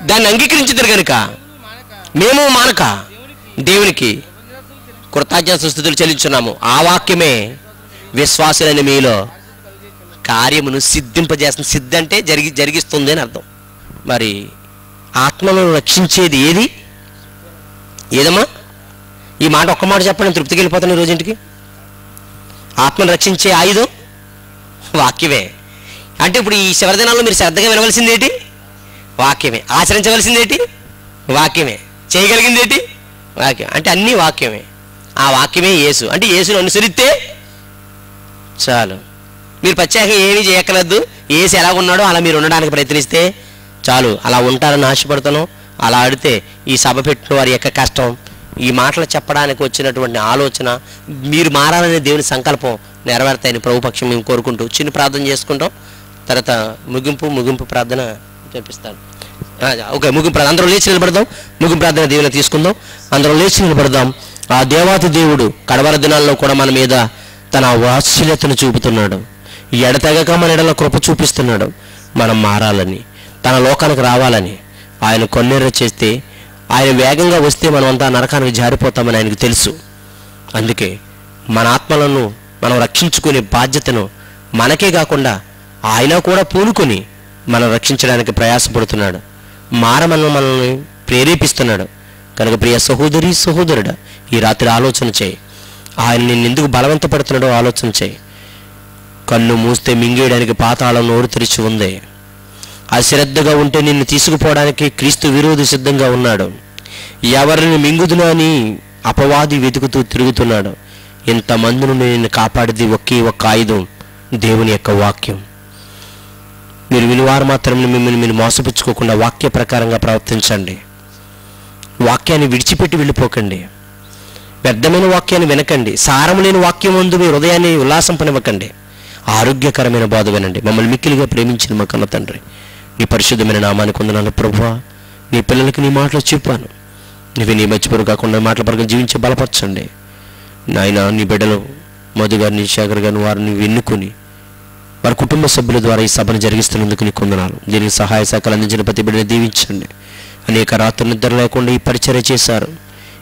దాన్ని అంగీకరించారు కనుక మేము మానక దేవునికి కృతజ్ఞతాస్తుతులు చెల్లించున్నాము. ఆ వాక్యమే విశ్వాసులైన మీలో కార్యమును సిద్ధింపజేస్తుంది. సిద్ధి అంటే జరిగిస్తుంది అని అర్థం. మరి ఆత్మను రక్షించేది ఏదమ్మా? ఈ మాట ఒక్క మాట చెప్పండి, తృప్తికి వెళ్ళిపోతాను ఈ రోజుంటికి. ఆత్మను రక్షించే ఆయుధం వాక్యమే. అంటే ఇప్పుడు ఈ చివరి దినాల్లో మీరు శ్రద్ధగా వినవలసింది ఏంటి? వాక్యమే. ఆచరించవలసింది ఏంటి? వాక్యమే. చేయగలిగింది ఏంటి? వాక్యం. అంటే అన్నీ వాక్యమే. ఆ వాక్యమే యేసు. అంటే యేసును అనుసరిస్తే చాలు. మీరు ప్రత్యేకంగా ఏమీ చేయక్కర్లేదు. యేసు ఎలా ఉన్నాడో అలా మీరు ఉండడానికి ప్రయత్నిస్తే చాలు. అలా ఉంటారని ఆశపడతాను. అలా ఆడితే ఈ సభ పెట్టిన వారి యొక్క కష్టం, ఈ మాటలు చెప్పడానికి వచ్చినటువంటి ఆలోచన, మీరు మారాలనే దేవుని సంకల్పం నెరవేరుతాయని ప్రభుపక్షం మేము కోరుకుంటూ చిన్న ప్రార్థన చేసుకుంటాం. తర్వాత ముగింపు ప్రార్థన చేపిస్తాను. ఓకే, ముగింపు ప్రార్థన. అందరం లేచి నిలబడదాం. ముగింపు ప్రార్థన దేవుని తీసుకుందాం. అందరం లేచి నిలబడదాం. ఆ దేవాతి దేవుడు కడవర దినాల్లో కూడా మన మీద తన వాత్సల్యతను చూపుతున్నాడు. ఎడతెగక మన ఎడల కృప చూపిస్తున్నాడు. మనం మారాలని, తన లోకానికి రావాలని. ఆయన కొన్నేర చేస్తే, ఆయన వేగంగా వస్తే మనమంతా నరకానికి జారిపోతామని ఆయనకు తెలుసు. అందుకే మన ఆత్మలను మనం రక్షించుకునే బాధ్యతను మనకే కాకుండా ఆయన కూడా పూనుకొని మనం రక్షించడానికి ప్రయాసపడుతున్నాడు. మనల్ని ప్రేరేపిస్తున్నాడు. కనుక ప్రియ సహోదరి సహోదరుడా, ఈ రాత్రి ఆలోచన చేయి. ఆయన నిన్ను ఎందుకు బలవంతపడుతున్నాడో ఆలోచన చేయి. కళ్ళు మూస్తే మింగేయడానికి పాతాళం నోరు తెరిచి ఉంది. అశ్రద్ధగా ఉంటే నిన్ను తీసుకుపోవడానికి క్రీస్తు విరోధి సిద్ధంగా ఉన్నాడు. ఎవరిని మింగుదునా అని అపవాది వెతుకుతూ తిరుగుతున్నాడు. ఇంతమంది నుండి నిన్ను కాపాడిది ఒకే ఒక్క ఆయుధం, దేవుని యొక్క వాక్యం. మీరు వినివారు మాత్రం మిమ్మల్ని మీరు మోసపుచ్చుకోకుండా వాక్య ప్రకారంగా ప్రవర్తించండి. వాక్యాన్ని విడిచిపెట్టి వెళ్ళిపోకండి. వ్యర్థమైన వాక్యాన్ని వినకండి. సారం లేని వాక్యం ముందు మీ హృదయాన్ని ఉల్లాసం పనివ్వకండి. ఆరోగ్యకరమైన బోధ వినండి. మమ్మల్ని మిక్కిలిగా ప్రేమించిన మా కన్న తండ్రి, నీ పరిశుద్ధమైన నామానికి వందనాలు ప్రభువా. నీ పిల్లలకి నీ మాటలు చెప్పాను. నీవి నీ మర్చిపోరు కాకుండా మాటల పరంగా జీవించి బలపరచండి నాయన. నీ బిడ్డలు మధు గారిని, శేఖర్ గారిని, వారిని ఎన్నుకొని వారి కుటుంబ సభ్యుల ద్వారా ఈ సభను జరిగిస్తున్నందుకు నీకు వందనాలు. దీనికి సహాయ శాఖలు అందించిన ప్రతి బిడ్డని దీవించండి. అనేక రాత్రులు నిద్ర లేకుండా ఈ పరిచర్య చేశారు.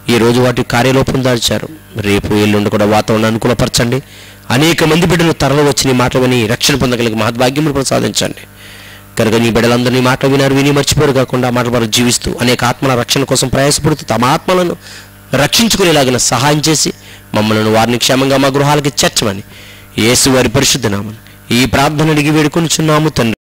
ఈ రోజు వాటి కార్యలోపం దాల్చారు. రేపు ఎల్లుండి కూడా వాతావరణం అనుకూలపరచండి. అనేక మంది బిడ్డలు తరలి వచ్చి నీ మాట విని రక్షణ పొందగలిగి మహద్భాగ్యములు ప్రసాదించండి. కనుక నీ బిడ్డలందరినీ మాట వినారు, విని మర్చిపోరు కాకుండా మాట ద్వారా జీవిస్తూ అనేక ఆత్మల రక్షణ కోసం ప్రయాసపడుతూ తమ ఆత్మలను రక్షించుకునేలాగిన సహాయం చేసి మమ్మల్ని వారిని క్షేమంగా మా గృహాలకి చేర్చమని యేసు వారి పరిశుద్ధ నామమున ఈ ప్రార్థన అడిగి వేడుకొనుచున్నాము తండ్రి.